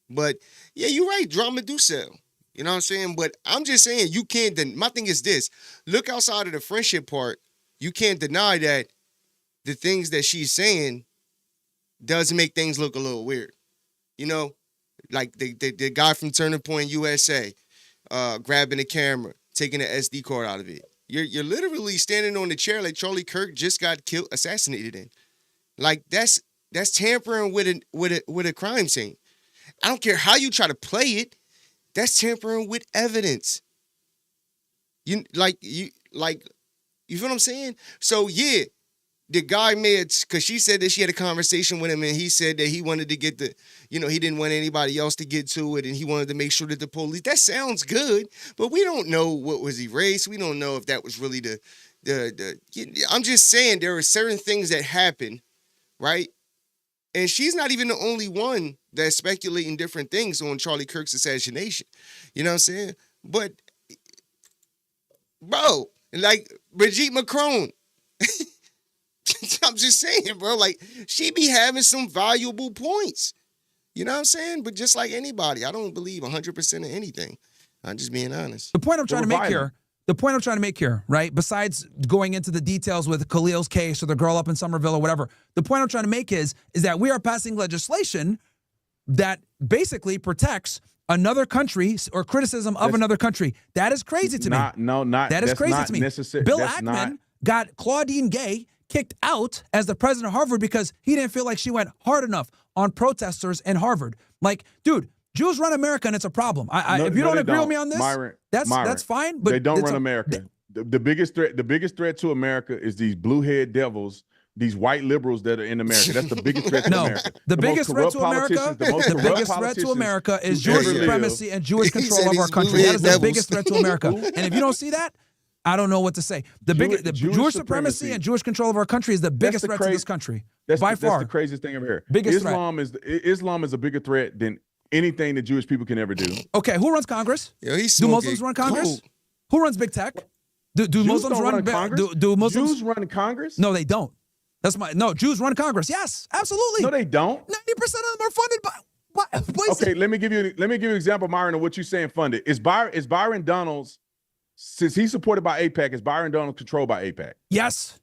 But yeah, you're right, drama do sell. You know what I'm saying? But I'm just saying, you can't my thing is this. Look outside of the friendship part, you can't deny that the things that she's saying does make things look a little weird. Like the guy from Turning Point USA, grabbing the camera, taking the SD card out of it. You're literally standing on the chair like Charlie Kirk just got assassinated in. Like that's tampering with a crime scene. I don't care how you try to play it. That's tampering with evidence. You feel what I'm saying? So yeah, the guy because she said that she had a conversation with him and he said that he wanted to get he didn't want anybody else to get to it and he wanted to make sure that the police, that sounds good, but we don't know what was erased. We don't know if that was really I'm just saying there are certain things that happen, right? And she's not even the only one that's speculating different things on Charlie Kirk's assassination. You know what I'm saying? But, bro, like Brigitte Macron, I'm just saying, bro, like, she be having some valuable points. You know what I'm saying? But just like anybody, I don't believe 100% of anything. I'm just being honest. The point I'm trying to make here, right, besides going into the details with Khalil's case or the girl up in Somerville or whatever, the point I'm trying to make is that we are passing legislation that basically protects another country or criticism of another country. That is crazy to me. That is crazy to me. Bill Ackman got Claudine Gay kicked out as the president of Harvard because he didn't feel like she went hard enough on protesters in Harvard. Like, dude, Jews run America and it's a problem. If you don't agree with me on this, Myron, that's fine. But they don't run America. The biggest threat to America is these blue-head devils, these white liberals that are in America. That's the biggest threat to America. The biggest threat to America is Jewish supremacy and Jewish control of our country. That is the biggest threat to America. And if you don't see that, I don't know what to say. The Jewish supremacy and Jewish control of our country is the biggest threat to this country. By far. That's the craziest thing ever here. Islam is a bigger threat than anything that Jewish people can ever do. Okay, who runs Congress? Do Muslims run Congress? Who runs big tech? Do Muslims run Congress? Do Muslims Jews run Congress? No, they don't. Jews run Congress. Yes, absolutely. No, they don't. 90% of them are funded by. Okay, let me give you an example, Myron, of what you're saying funded. Is Byron Donalds, since he's supported by AIPAC, is Byron Donalds controlled by AIPAC? Yes.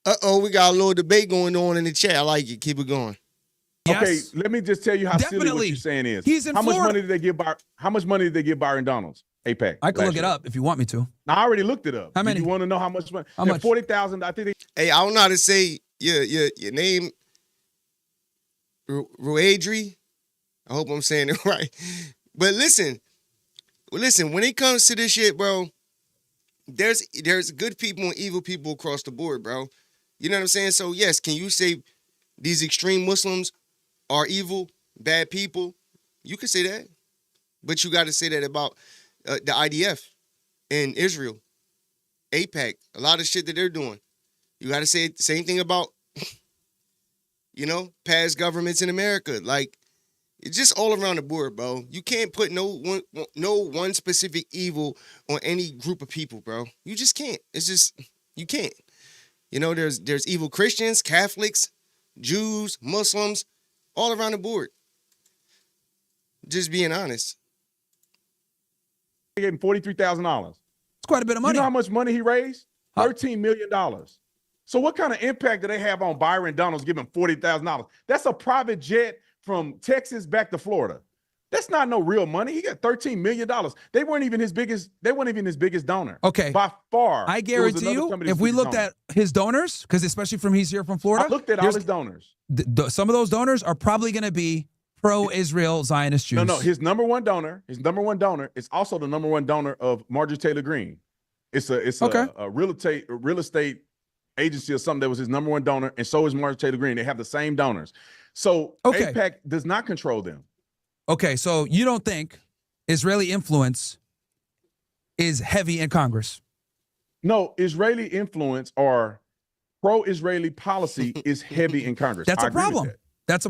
We got a little debate going on in the chat. I like it. Keep it going. Yes. Okay, let me just tell you how silly what you're saying is. He's in Florida. How much money did they give Byron Donalds? AIPAC. I can look it up if you want me to. I already looked it up. How many? You want to know how much money? How much? 40,000. I think. Hey, I don't know how to say your name. Ruadri. I hope I'm saying it right. But listen. When it comes to this shit, bro, there's good people and evil people across the board, bro. You know what I'm saying? So yes, can you say these extreme Muslims are evil, bad people? You can say that, but you got to say that about the IDF in Israel, AIPAC, a lot of shit that they're doing. You got to say the same thing about, past governments in America. Like, it's just all around the board, bro. You can't put no one specific evil on any group of people, bro. You just can't. It's just, you can't. There's evil Christians, Catholics, Jews, Muslims, all around the board. Just being honest. They gave him $43,000. It's quite a bit of money. You know how much money he raised? $13 million. So what kind of impact do they have on Byron Donalds giving $40,000? That's a private jet from Texas back to Florida. That's not no real money. He got $13 million. They weren't even his biggest donor. Okay. By far. I guarantee you, if we looked at his donors, because especially he's here from Florida. I looked at all his donors. Some of those donors are probably going to be pro-Israel Zionist Jews. No, his number one donor is also the number one donor of Marjorie Taylor Greene. It's a real estate agency or something that was his number one donor, and so is Marjorie Taylor Greene. They have the same donors. So AIPAC does not control them. Okay, so you don't think Israeli influence is heavy in Congress? No, Israeli influence or pro-Israeli policy is heavy in Congress. That's a problem. That's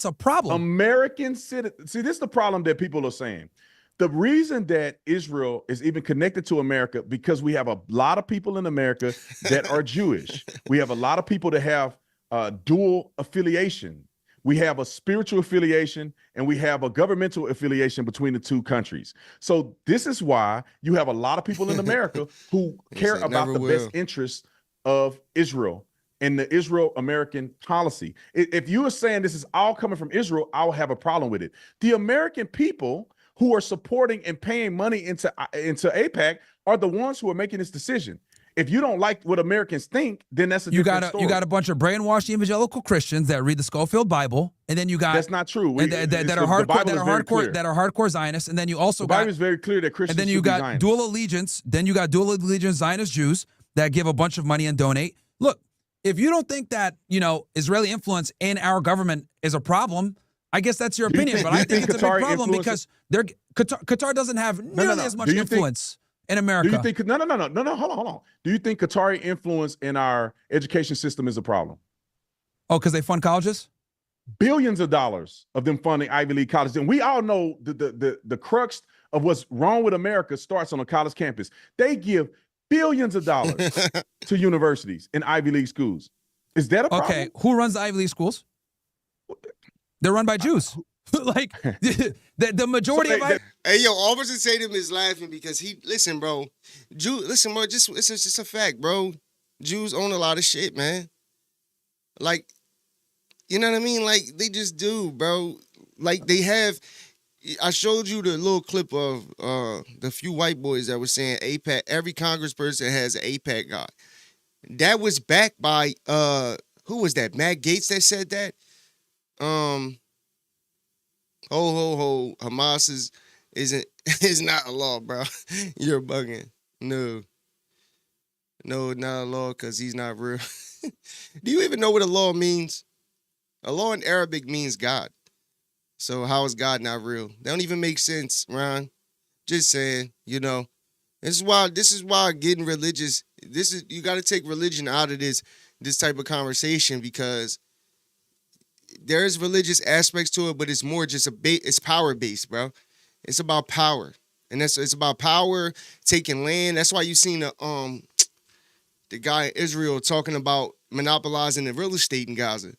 a problem. American citizens. See, this is the problem that people are saying. The reason that Israel is even connected to America, because we have a lot of people in America that are Jewish. We have a lot of people that have dual affiliation. We have a spiritual affiliation and we have a governmental affiliation between the two countries. So this is why you have a lot of people in America who care about the best interests of Israel and the Israel-American policy. If you are saying this is all coming from Israel, I'll have a problem with it. The American people who are supporting and paying money into AIPAC are the ones who are making this decision. If you don't like what Americans think, then that's a different story. You got a bunch of brainwashed evangelical Christians that read the Schofield Bible, and then you got that's not true. That are hardcore Zionists, and then you also the Bible is very clear that Christians. And then you got dual allegiance. Then you got dual allegiance Zionist Jews that give a bunch of money and donate. Look, if you don't think that Israeli influence in our government is a problem, I guess that's your opinion. But I think it's a big problem because Qatar doesn't have nearly as much influence in America. Do you think no, hold on. Do you think Qatari influence in our education system is a problem? Oh, because they fund colleges? Billions of dollars of them funding Ivy League colleges. And we all know the crux of what's wrong with America starts on a college campus. They give billions of dollars to universities and Ivy League schools. Is that a problem? Okay, who runs the Ivy League schools? They're run by Jews. Like the majority of Hey, yo, Officer Tatum is laughing because listen, bro, it's just a fact, bro. Jews own a lot of shit, man. Like, you know what I mean? Like, they just do, bro. Like, they have. I showed you the little clip of the few white boys that were saying AIPAC. Every congressperson has an AIPAC guy. That was backed by who was that? Matt Gaetz that said that. Hamas is not a law, bro. You're bugging. No, not a law because he's not real. Do you even know what a law means? A law in Arabic means God. So how is God not real? That don't even make sense, Ron. Just saying, This is why getting religious. You got to take religion out of this type of conversation because there's religious aspects to it, but it's more just it's power based, bro. It's about power, and it's about power taking land. That's why you seen the guy in Israel talking about monopolizing the real estate in Gaza.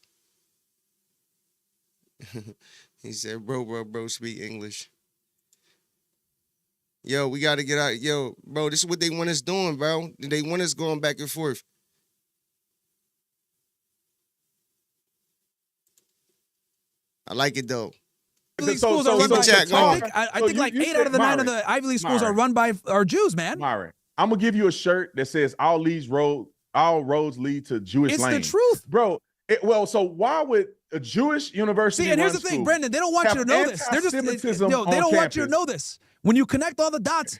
He said, "Bro, speak English." Yo, we got to get out. Yo, bro, this is what they want us doing, bro. They want us going back and forth. I like it though. Ivy League schools are run by. I think like 8 out of the 9 of the Ivy League schools are run by Jews, man. Myron, I'm gonna give you a shirt that says all roads lead to Jewish land. It's the truth, bro. So why would a Jewish university? See, and here's the thing, Brendan. They don't want you to know this. They're just they don't want you to know this. When you connect all the dots,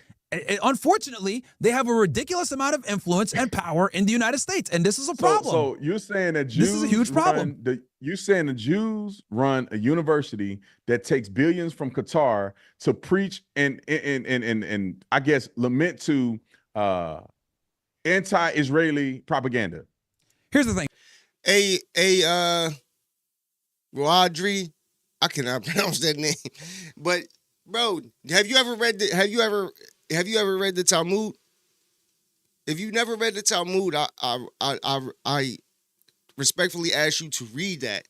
unfortunately, they have a ridiculous amount of influence and power in the United States, and this is a problem. So you're saying that Jews this is a huge problem. You're saying the Jews run a university that takes billions from Qatar to preach and I guess lament to anti-Israeli propaganda. Here's the thing. Rodri, I cannot pronounce that name, but bro, have you ever read the Talmud? If you've never read the Talmud, I respectfully ask you to read that.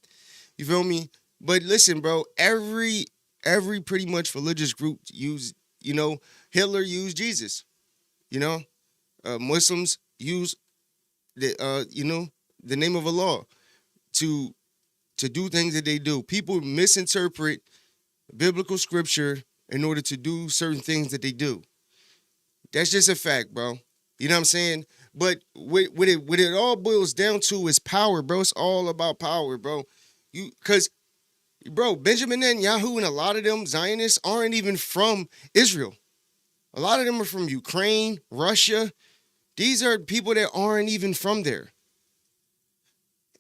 You feel me? But listen, bro, every pretty much religious group Hitler used Jesus. Muslims use the name of Allah to do things that they do. People misinterpret biblical scripture in order to do certain things that they do. That's just a fact, bro. You know what I'm saying? But what it all boils down to is power, bro. It's all about power, bro. Because Benjamin Netanyahu and a lot of them Zionists aren't even from Israel. A lot of them are from Ukraine, Russia. These are people that aren't even from there.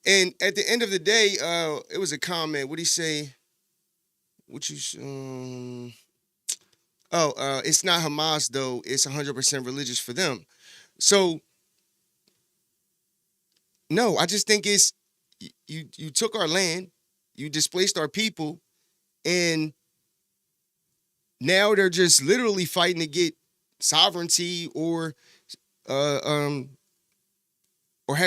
And at the end of the day, it was a comment. What'd he say? It's not Hamas, though. It's 100% religious for them. So, no, I just think it's, you took our land, you displaced our people, and now they're just literally fighting to get sovereignty or have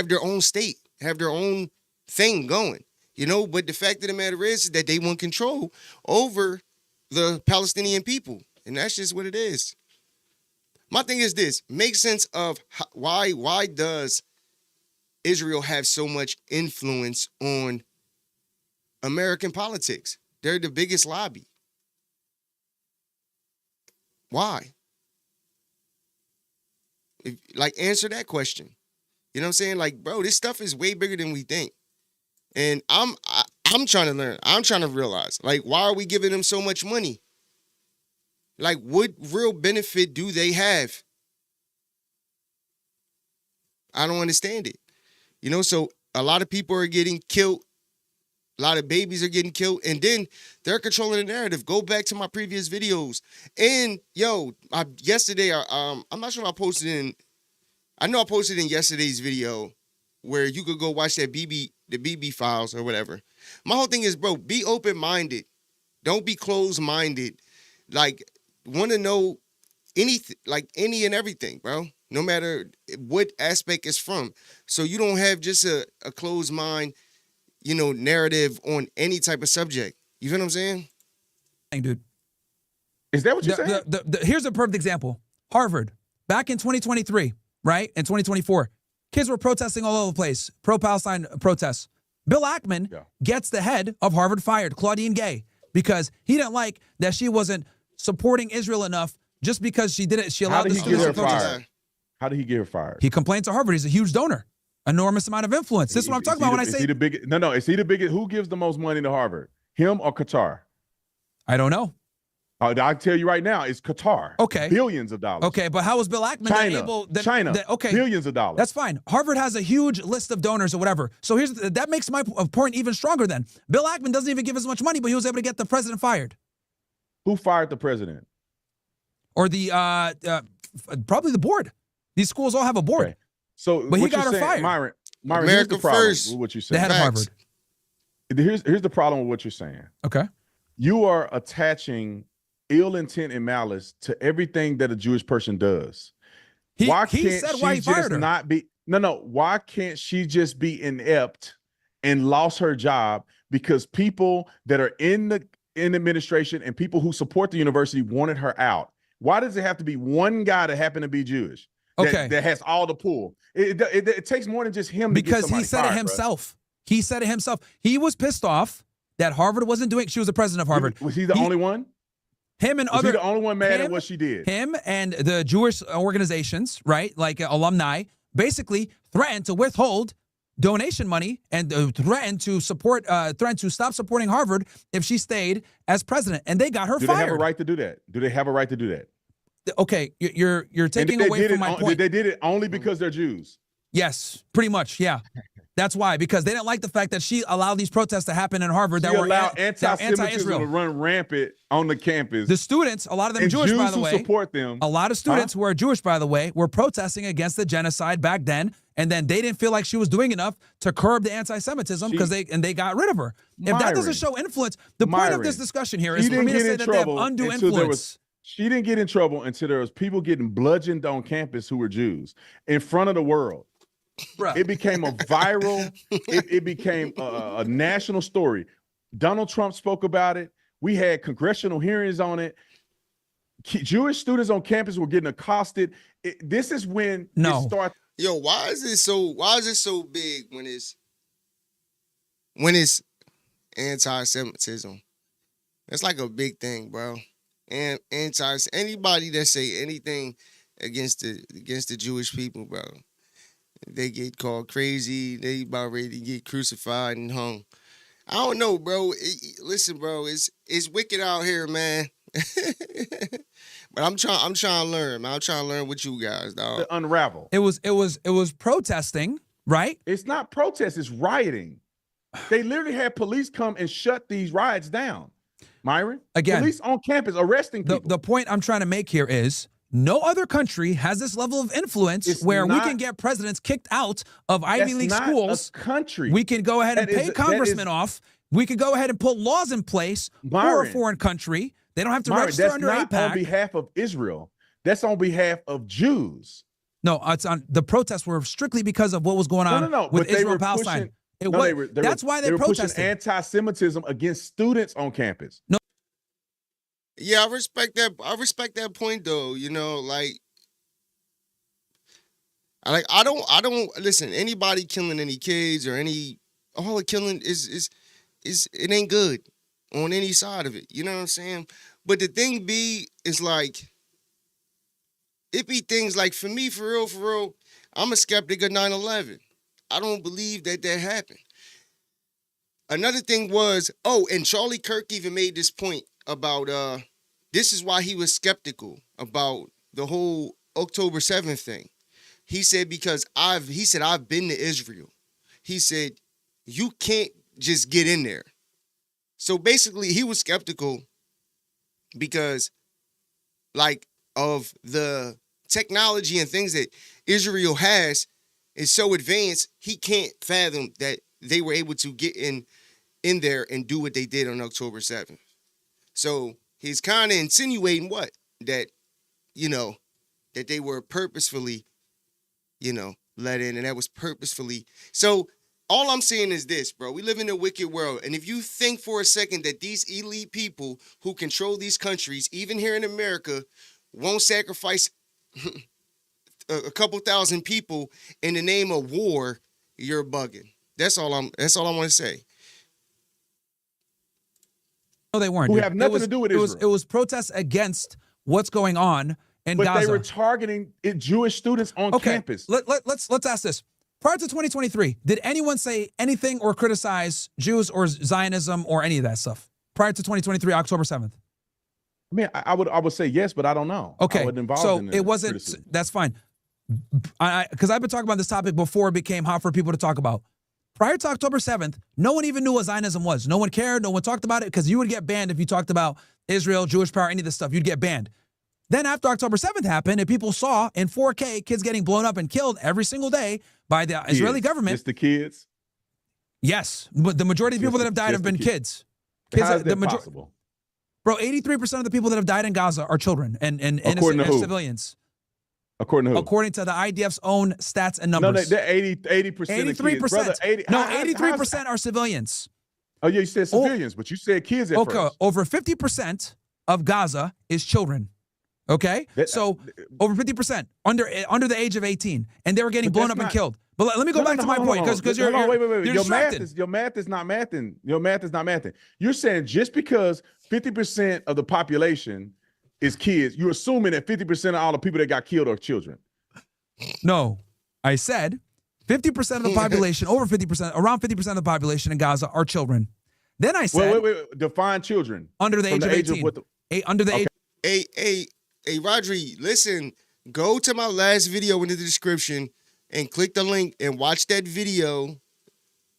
their own state, have their own thing going, But the fact of the matter is that they want control over the Palestinian people, and that's just what it is. My thing is this: make sense of why does Israel have so much influence on American politics? They're the biggest lobby. Why? Answer that question. You know what I'm saying? Bro, this stuff is way bigger than we think. And I'm trying to learn. I'm trying to realize, why are we giving them so much money? What real benefit do they have? I don't understand it. So a lot of people are getting killed. A lot of babies are getting killed. And then they're controlling the narrative. Go back to my previous videos. And, yesterday, I'm not sure if I posted in. I know I posted in yesterday's video where you could go watch that the BB files or whatever. My whole thing is, bro, be open-minded. Don't be closed-minded. Want to know anything, any and everything, bro. No matter what aspect it's from. So you don't have just a closed mind, narrative on any type of subject. You feel what I'm saying? Dude. Is that what you're saying? Here's a perfect example. Harvard, back in 2023, right? In 2024, kids were protesting all over the place, pro-Palestine protests. Bill Ackman gets the head of Harvard fired, Claudine Gay, because he didn't like that she wasn't supporting Israel enough just because she didn't. She allowed the students to protest. How did he get her fired? He complained to Harvard. He's a huge donor, enormous amount of influence. This is what I'm talking about when I say. Is he the biggest? No. Is he the biggest? Who gives the most money to Harvard? Him or Qatar? I don't know. I'll tell you right now, it's Qatar. Okay. Billions of dollars. Okay, but how was Bill Ackman able? China. Okay. Billions of dollars. That's fine. Harvard has a huge list of donors or whatever. So that makes my point even stronger then. Bill Ackman doesn't even give as much money, but he was able to get the president fired. Who fired the president? Or probably the board. These schools all have a board. Okay. So, but he got her fired. Myron, America here's the problem first. with what you're saying. The head of Harvard. Here's the problem with what you're saying. Okay. You are attaching ill intent and malice to everything that a Jewish person does. Why can't she just be inept and lost her job because people that are in administration and people who support the university wanted her out? Why does it have to be one guy that happened to be Jewish that has all the pull? It takes more than just him. Because he said it himself. Bro. He said it himself. He was pissed off that Harvard wasn't doing. She was the president of Harvard. Was he the only one? Him and Was he the only one mad at what she did? Him and the Jewish organizations, right, like alumni, basically threatened to withhold donation money and threatened to stop supporting Harvard if she stayed as president, and they got her fired. Do they have a right to do that? Do they have a right to do that? Okay, you're taking away from my point. They did it only because they're Jews. Yes, pretty much. Yeah. That's why, because they didn't like the fact that she allowed these protests to happen in Harvard that were anti-Semitism to run rampant on the campus. The students, a lot of them Jewish, by the way, support them. A lot of students who are Jewish, by the way, were protesting against the genocide back then, and then they didn't feel like she was doing enough to curb the anti-Semitism because they got rid of her. If that doesn't show influence, the point of this discussion here is for me to say that they have undue influence. She didn't get in trouble until there was people getting bludgeoned on campus who were Jews in front of the world. Bruh. It became a viral, it became a national story. Donald Trump spoke about it. We had congressional hearings on it. Jewish students on campus were getting accosted. This is when it started. Yo, why is it so big when it's anti-Semitism? That's like a big thing, bro. And anybody that say anything against the Jewish people, bro, they get called crazy. They about ready to get crucified and hung. I don't know, bro. Listen, bro, it's wicked out here, man. But I'm trying to learn, man. I'm trying to learn with you guys, dog. To unravel. It was protesting, right? It's not protest, it's rioting. They literally had police come and shut these riots down. Myron, again, police on campus arresting people. The point I'm trying to make here is no other country has this level of influence where we can get presidents kicked out of Ivy League schools. Country. We can go ahead and pay congressmen off. We could go ahead and put laws in place for a foreign country. They don't have to register under AIPAC. That's not on behalf of Israel. That's on behalf of Jews. No, it's on the protests were strictly because of what was going on with Israel and Palestine. That's why they protested. Pushing anti-Semitism against students on campus. No. Yeah, I respect that. I respect that point, though. You know, like I don't listen. Anybody killing any kids or all the killing is it ain't good on any side of it. You know what I'm saying? But the thing is like, it be things like, for me, for real, I'm a skeptic of 9/11. I don't believe that happened. Another thing was, and Charlie Kirk even made this point about this is why he was skeptical about the whole October 7th thing. He said, because I've been to Israel. He said, you can't just get in there. So basically, he was skeptical because, like, of the technology and things that Israel has is so advanced, he can't fathom that they were able to get in there and do what they did on October 7th. So he's kind of insinuating what? That, that they were purposefully, let in, and that was purposefully. So all I'm saying is this, bro. We live in a wicked world. And if you think for a second that these elite people who control these countries, even here in America, won't sacrifice a couple thousand people in the name of war, you're bugging. That's all I want to say. No, they weren't. Who have nothing to do with Israel. It was protests against what's going on in Gaza. But they were targeting Jewish students on campus. Let's ask this. Prior to 2023, did anyone say anything or criticize Jews or Zionism or any of that stuff? Prior to 2023, October 7th? I mean, I would say yes, but I don't know. Okay, I wasn't involved so in it wasn't. criticism. That's fine. Because I've been talking about this topic before it became hot for people to talk about. Prior to October 7th, no one even knew what Zionism was. No one cared. No one talked about it because you would get banned if you talked about Israel, Jewish power, any of this stuff. You'd get banned. Then after October 7th happened and people saw in 4K kids getting blown up and killed every single day by the Israeli government. Just the kids? Yes. But the majority of the people that have died have been kids. How is that possible? Bro, 83% of the people that have died in Gaza are children and innocent civilians. According to who? According to the IDF's own stats and numbers. No, they're 80% 83%. Brother, 83% are civilians. Oh, yeah, you said civilians, but you said kids at first. Over 50% of Gaza is children. Okay? So over 50% under the age of 18. And they were getting blown up and killed. But let me go back to my point because you're wait. You're Your math is not mathing. Your math is not mathing. You're saying just because 50% of the population is kids, you're assuming that 50% of all the people that got killed are children. No. I said 50% of the population, over 50%, around 50% of the population in Gaza are children. Then I said wait. Define children. Under the age of 18. Under the age. Hey, Rodri, listen, go to my last video in the description and click the link and watch that video.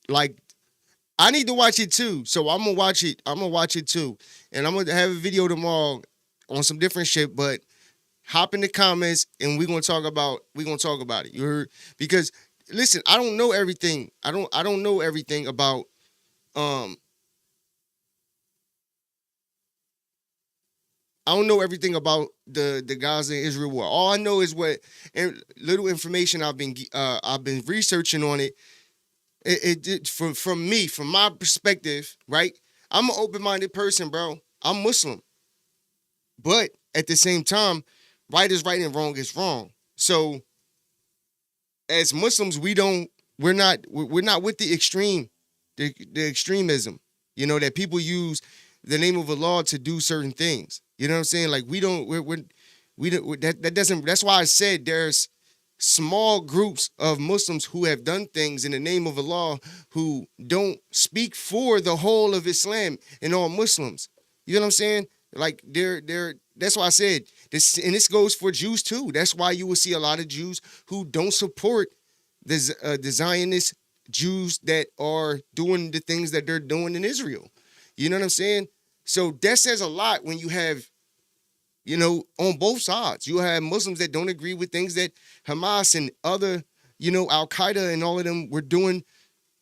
Like, I need to watch it too. So I'm gonna watch it. I'm gonna watch it too. And I'm gonna have a video tomorrow on some different shit, but hop in the comments and we're gonna talk about it. You heard? Because listen, I don't know everything. I don't know everything about I don't know everything about the Gaza and Israel war. All I know is what little information I've been researching on it. It from my perspective, right? I'm an open-minded person, bro. I'm Muslim, but at the same time, right is right and wrong is wrong. So as Muslims, we're not with the extremism, you know, that people use the name of Allah to do certain things. You know what I'm saying? Like we don't that doesn't. That's why I said there's small groups of Muslims who have done things in the name of Allah who don't speak for the whole of Islam and all Muslims. You know what I'm saying? Like they're that's why I said this, and this goes for Jews too. That's why you will see a lot of Jews who don't support the Zionist Jews that are doing the things that they're doing in Israel. You know what I'm saying? So that says a lot when you have, you know, on both sides. You have Muslims that don't agree with things that Hamas and other, you know, Al-Qaeda and all of them were doing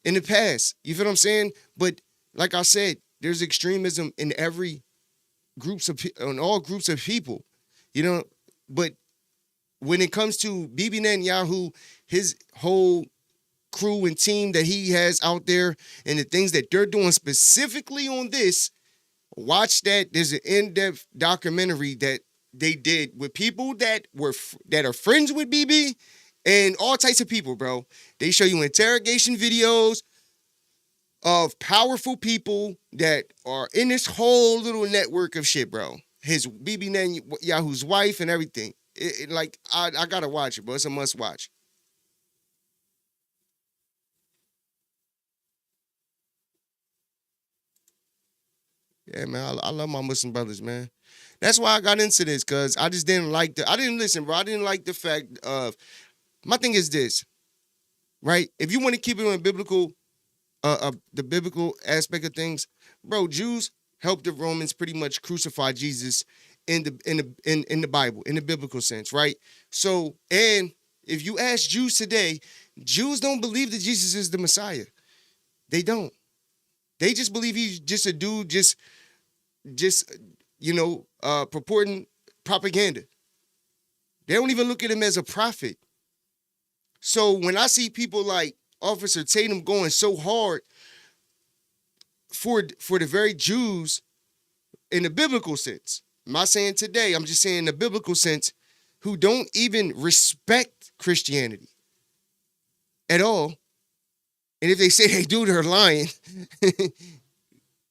in the past. You feel what I'm saying? But like I said, there's extremism in all groups of people, you know. But when it comes to Bibi Netanyahu, his whole crew and team that he has out there and the things that they're doing specifically on this, watch that. There's an in-depth documentary that they did with people that are friends with Bibi and all types of people, bro. They show you interrogation videos of powerful people that are in this whole little network of shit, bro. His Bibi Netanyahu's wife and everything. I gotta watch it, bro. It's a must watch. Yeah, man, I love my Muslim brothers, man. That's why I got into this, because I just didn't like I didn't like the fact of, my thing is this, right? If you want to keep it on biblical, the biblical aspect of things, bro, Jews helped the Romans pretty much crucify Jesus in the Bible, in the biblical sense, right? So, and if you ask Jews today, Jews don't believe that Jesus is the Messiah. They don't. They just believe he's just a dude, just purporting propaganda. They don't even look at him as a prophet. So when I see people like Officer Tatum going so hard for the very Jews in the biblical sense, I'm not saying today, I'm just saying in the biblical sense, who don't even respect Christianity at all. And if they say they do, they're lying.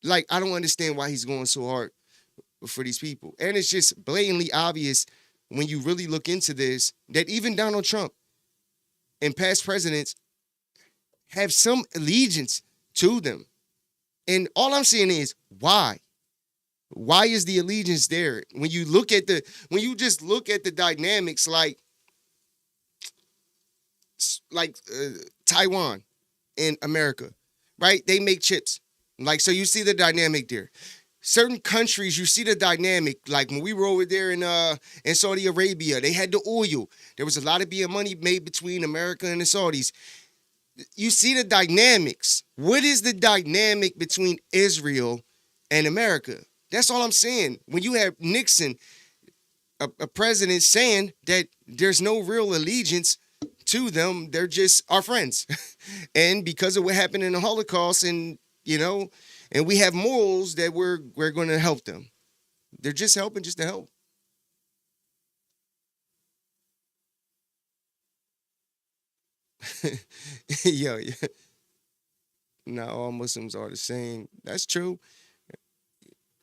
Like, I don't understand why he's going so hard for these people. And it's just blatantly obvious when you really look into this that even Donald Trump and past presidents have some allegiance to them. And all I'm saying is, why? Why is the allegiance there? When you just look at the dynamics, like Taiwan and America, right? They make chips. Like, so you see the dynamic there. Certain countries, you see the dynamic. Like when we were over there in Saudi Arabia, they had the oil. There was a lot of money made between America and the Saudis. You see the dynamics. What is the dynamic between Israel and America? That's all I'm saying. When you have Nixon, a president, saying that there's no real allegiance to them, they're just our friends. And because of what happened in the Holocaust, and and we have morals that we're going to help them. They're just helping just to help. Yo. Not all Muslims are the same. That's true.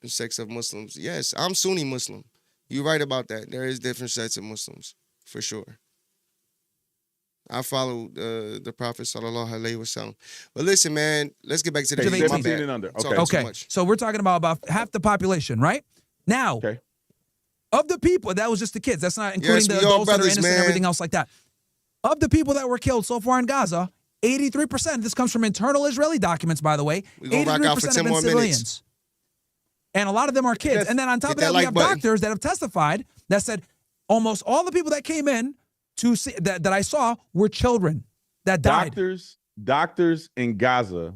The sects of Muslims. Yes, I'm Sunni Muslim. You're right about that. There is different sets of Muslims, for sure. I follow the Prophet sallallahu alaihi wasallam. But listen, man, let's get back to the 17 and under. Okay. So we're talking about half the population, right? Now, of the people, that was just the kids. That's not including the adults that are innocent and everything else like that. Of the people that were killed so far in Gaza, 83%, this comes from internal Israeli documents, by the way, 83% have been civilians. And a lot of them are kids. And then on top of that, we have doctors that have testified that said almost all the people that came in to see that I saw were children that died. Doctors in Gaza,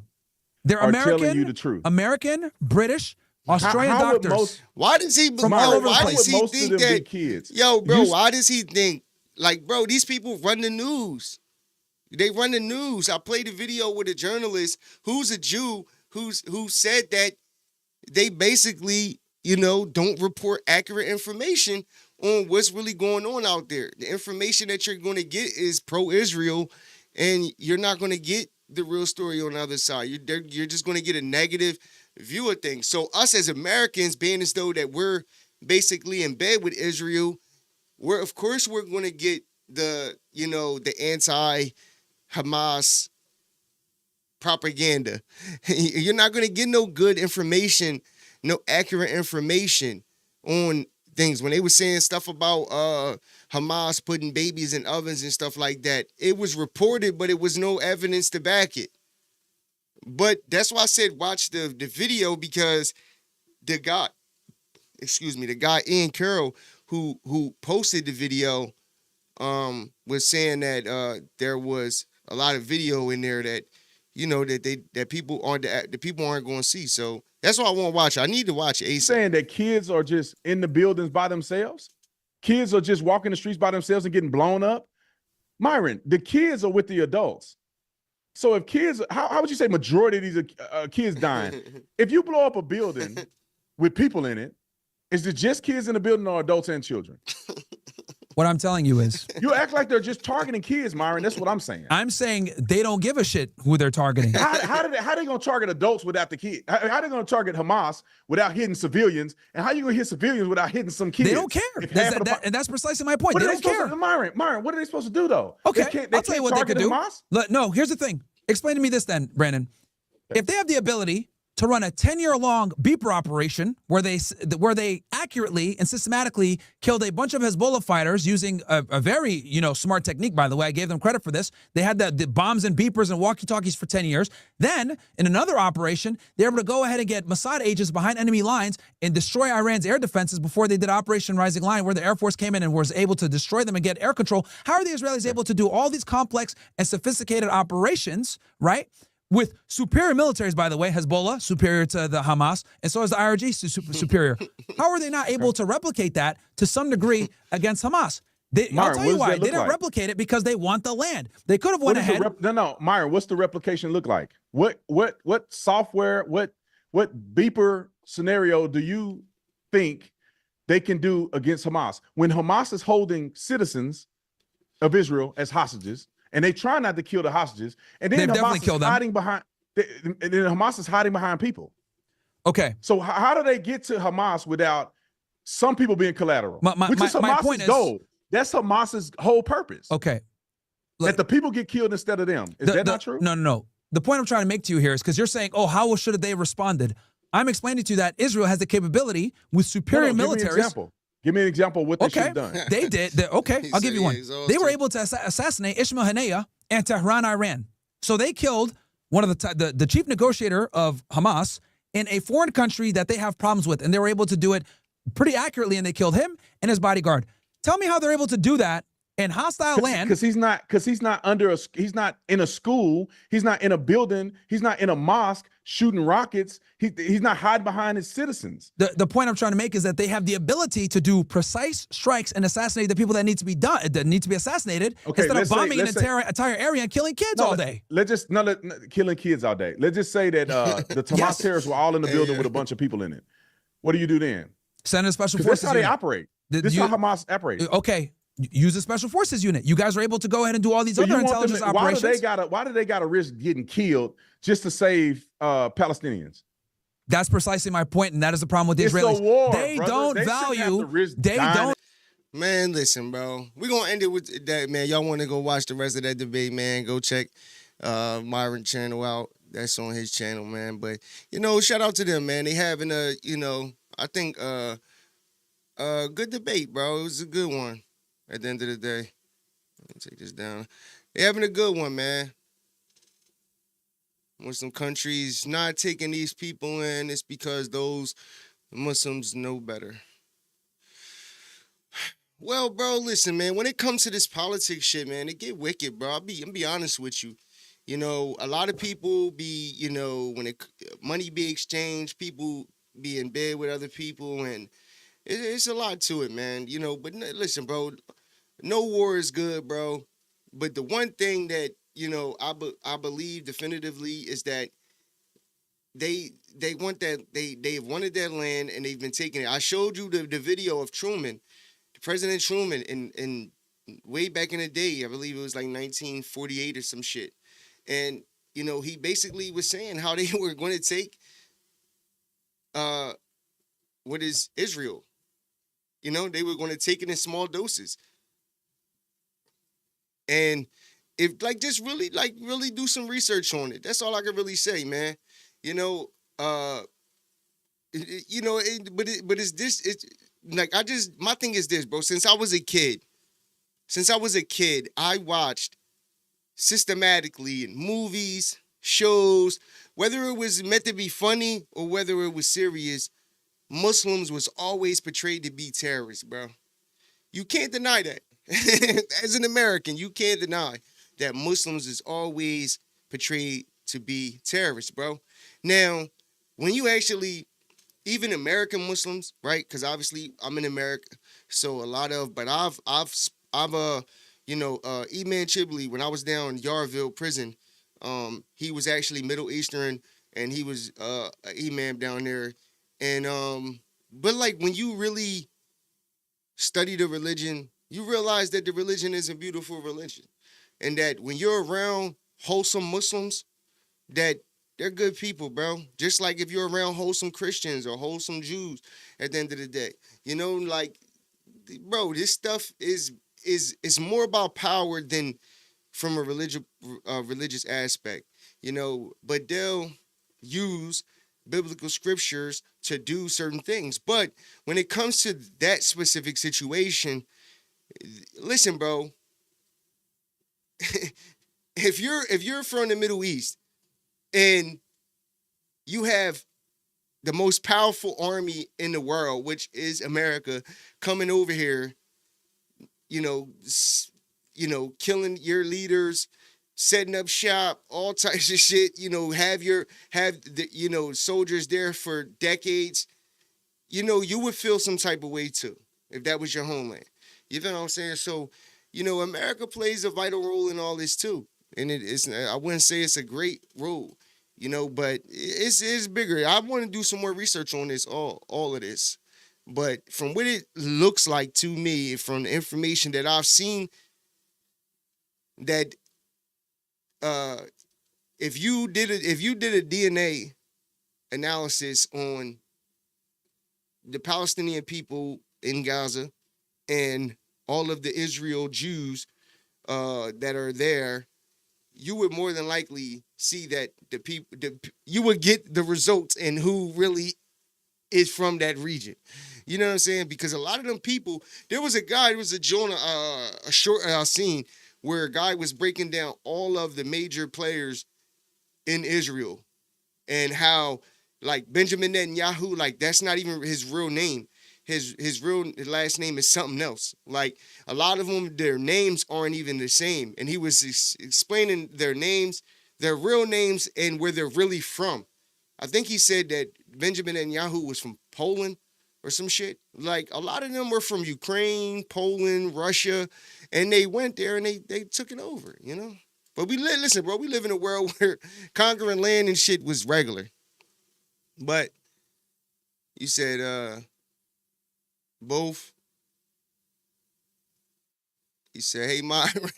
they're American, telling you the truth. American, British, Australian doctors. Why does he from all over the why place? does he think that kids? Yo, bro, why does he think, like, bro, these people run the news. They run the news. I played a video with a journalist who's a Jew who said that they basically don't report accurate information on what's really going on out there. The information that you're going to get is pro-Israel, and you're not going to get the real story on the other side. You're just going to get a negative view of things. So us as Americans, being as though that we're basically in bed with Israel, we're going to get the anti-Hamas propaganda. You're not going to get no good information, no accurate information on things. When they were saying stuff about Hamas putting babies in ovens and stuff like that, it was reported, but it was no evidence to back it. But that's why I said watch the video, because the guy Ian Carroll who posted the video was saying that there was a lot of video in there that that people aren't going to see. So that's why I want to watch it. I need to watch it. Saying that kids are just in the buildings by themselves? Kids are just walking the streets by themselves and getting blown up? Myron, the kids are with the adults. So if kids, how would you say majority of these kids dying? If you blow up a building with people in it, is it just kids in the building or adults and children? What I'm telling you is, you act like they're just targeting kids, Myron. That's what I'm saying. I'm saying they don't give a shit who they're targeting. How they going to target adults without the kids? How they going to target Hamas without hitting civilians? And how you going to hit civilians without hitting some kids? They don't care. And that's precisely my point. They don't care. Myron, what are they supposed to do, though? Okay, I'll tell you what they could do. No, here's the thing. Explain to me this then, Brandon. If they have the ability to run a 10-year-long beeper operation where they accurately and systematically killed a bunch of Hezbollah fighters using a very smart technique, by the way. I gave them credit for this. They had the bombs and beepers and walkie-talkies for 10 years. Then, in another operation, they were able to go ahead and get Mossad agents behind enemy lines and destroy Iran's air defenses before they did Operation Rising Lion, where the Air Force came in and was able to destroy them and get air control. How are the Israelis able to do all these complex and sophisticated operations, right? With superior militaries, by the way, Hezbollah, superior to the Hamas, and so is the IRG, superior. How are they not able to replicate that to some degree against Hamas? I'll tell you why. They didn't replicate it because they want the land. They could have went ahead. Myron, what's the replication look like? What software, what beeper scenario do you think they can do against Hamas? When Hamas is holding citizens of Israel as hostages, and they try not to kill the hostages, and then Hamas is hiding behind. And then Hamas is hiding behind people. Okay. So how do they get to Hamas without some people being collateral? Which is my Hamas's goal. That's Hamas's whole purpose. Okay. That the people get killed instead of them. Is that not true? No. The point I'm trying to make to you here is because you're saying, oh, how should they have responded? I'm explaining to you that Israel has the capability with superior militaries. Give me an example of what they should have done. They did. I'll give you one. They were able to assassinate Ismail Haniyeh and Tehran, Iran. So they killed one of the chief negotiator of Hamas in a foreign country that they have problems with, and they were able to do it pretty accurately, and they killed him and his bodyguard. Tell me how they're able to do that in hostile land. Because he's not he's not in a school, he's not in a building, he's not in a mosque shooting rockets. He's not hiding behind his citizens. The point I'm trying to make is that they have the ability to do precise strikes and assassinate the people that need to be assassinated, instead of bombing an entire area and killing kids all day. Killing kids all day. Let's just say that the Hamas terrorists were all in the building with a bunch of people in it. What do you do then? Send a special forces. That's how they operate. This is how Hamas operates. Okay. Use a special forces unit. You guys are able to go ahead and do all these other intelligence operations. Why do they gotta risk getting killed just to save Palestinians? That's precisely my point, and that is the problem with the Israelis. A war, they brother. Don't value. They don't. Man, listen, bro. We're gonna end it with that, man. Y'all want to go watch the rest of that debate, man? Go check Myron channel out. That's on his channel, man. But shout out to them, man. They having a, I think good debate, bro. It was a good one. At the end of the day, let me take this down. They're having a good one, man. Muslim countries not taking these people in, it's because those Muslims know better. Well, bro, listen, man. When it comes to this politics shit, man, it get wicked, bro. I'll be honest with you. A lot of people be, when money be exchanged, people be in bed with other people, and it's a lot to it, man. But listen, bro. No war is good, bro. But the one thing that, I believe definitively is that they want that they wanted that land and they've been taking it. I showed you the video of Truman, President Truman, in way back in the day. I believe it was like 1948 or some shit. And he basically was saying how they were going to take what is Israel. They were going to take it in small doses. And if just really do some research on it. That's all I can really say, man. But it's this. It's like my thing is this, bro. Since I was a kid, I watched systematically in movies, shows, whether it was meant to be funny or whether it was serious, Muslims was always portrayed to be terrorists, bro. You can't deny that. As an American, you can't deny that Muslims is always portrayed to be terrorists, bro. Now, when you actually, even American Muslims, right? Because obviously I'm in America, so Imam Chibli, when I was down in Yarville prison, he was actually Middle Eastern, and he was an imam down there. And but like when you really study the religion, you realize that the religion is a beautiful religion, and that when you're around wholesome Muslims, that they're good people, bro. Just like if you're around wholesome Christians or wholesome Jews, at the end of the day, bro, this stuff is more about power than from a religious aspect, But they'll use biblical scriptures to do certain things. But when it comes to that specific situation, listen, bro. if you're from the Middle East and you have the most powerful army in the world, which is America, coming over here, killing your leaders, setting up shop, all types of shit, have the soldiers there for decades, you would feel some type of way too, if that was your homeland. You know what I'm saying? So, America plays a vital role in all this too. And I wouldn't say it's a great role, but it's bigger. I want to do some more research on this, all of this. But from what it looks like to me, from the information that I've seen, that if you did a DNA analysis on the Palestinian people in Gaza and all of the Israel Jews that are there, you would more than likely see that you would get the results and who really is from that region. You know what I'm saying? Because a lot of them people, there was a Jonah, a short I seen where a guy was breaking down all of the major players in Israel and how, like, Benjamin Netanyahu, like, that's not even his real name. His last name is something else. Like, a lot of them, their names aren't even the same. And he was explaining their names, their real names, and where they're really from. I think he said that Benjamin Netanyahu was from Poland or some shit. Like, a lot of them were from Ukraine, Poland, Russia, and they went there and they took it over, But listen, bro, we live in a world where conquering land and shit was regular. But you said both. He said, hey, Myron,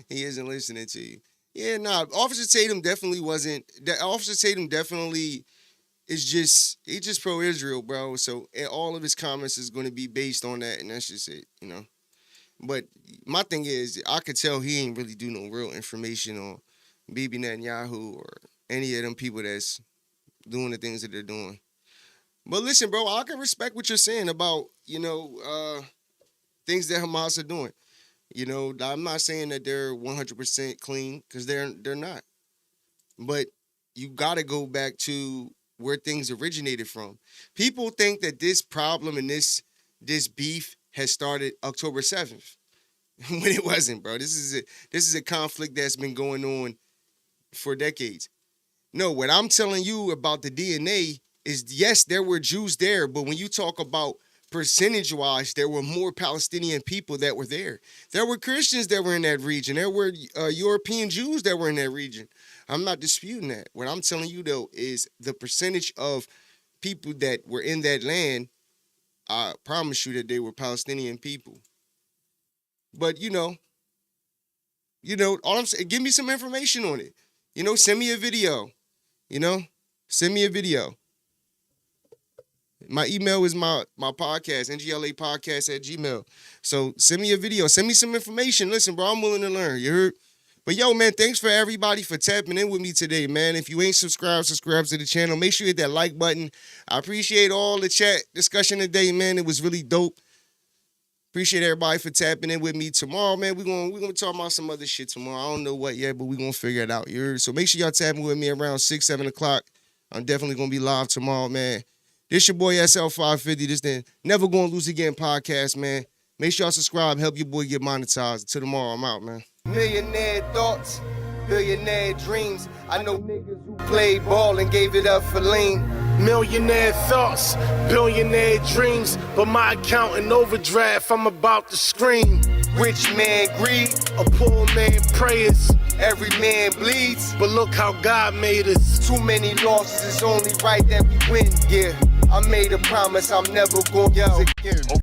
he isn't listening to you. Yeah, nah, Officer Tatum definitely wasn't. Officer Tatum definitely he's just pro-Israel, bro. So all of his comments is going to be based on that, and that's just it, But my thing is, I could tell he ain't really do no real information on Bibi Netanyahu or any of them people that's doing the things that they're doing. But listen, bro, I can respect what you're saying about, things that Hamas are doing. I'm not saying that they're 100% clean, because they're not. But you got to go back to where things originated from. People think that this problem and this beef has started October 7th, when it wasn't, bro. This is a conflict that's been going on for decades. No, what I'm telling you about the DNA is, yes, there were Jews there, but when you talk about percentage-wise, there were more Palestinian people that were there. There were Christians that were in that region. There were European Jews that were in that region. I'm not disputing that. What I'm telling you, though, is the percentage of people that were in that land, I promise you that they were Palestinian people. But, all I'm saying, give me some information on it. Send me a video. Send me a video. My email is my podcast, NGLAPodcast@gmail. So send me a video. Send me some information. Listen, bro, I'm willing to learn. You heard? But yo, man, thanks for everybody for tapping in with me today, man. If you ain't subscribed to the channel. Make sure you hit that like button. I appreciate all the chat discussion today, man. It was really dope. Appreciate everybody for tapping in with me. Tomorrow, man, we're gonna talk about some other shit tomorrow. I don't know what yet, but we're gonna figure it out. You heard? So make sure y'all tapping with me around 6, 7 o'clock. I'm definitely gonna be live tomorrow, man. This your boy SL550. This the Never Gonna Lose Again podcast, man. Make sure y'all subscribe. Help your boy get monetized. Until tomorrow, I'm out, man. Millionaire thoughts, billionaire dreams. I know niggas who played ball and gave it up for lean. Millionaire thoughts, billionaire dreams, but my account in overdraft, I'm about to scream. Rich man greed, a poor man prayers. Every man bleeds, but look how God made us. Too many losses, it's only right that we win. Yeah, I made a promise I'm never gonna lose again.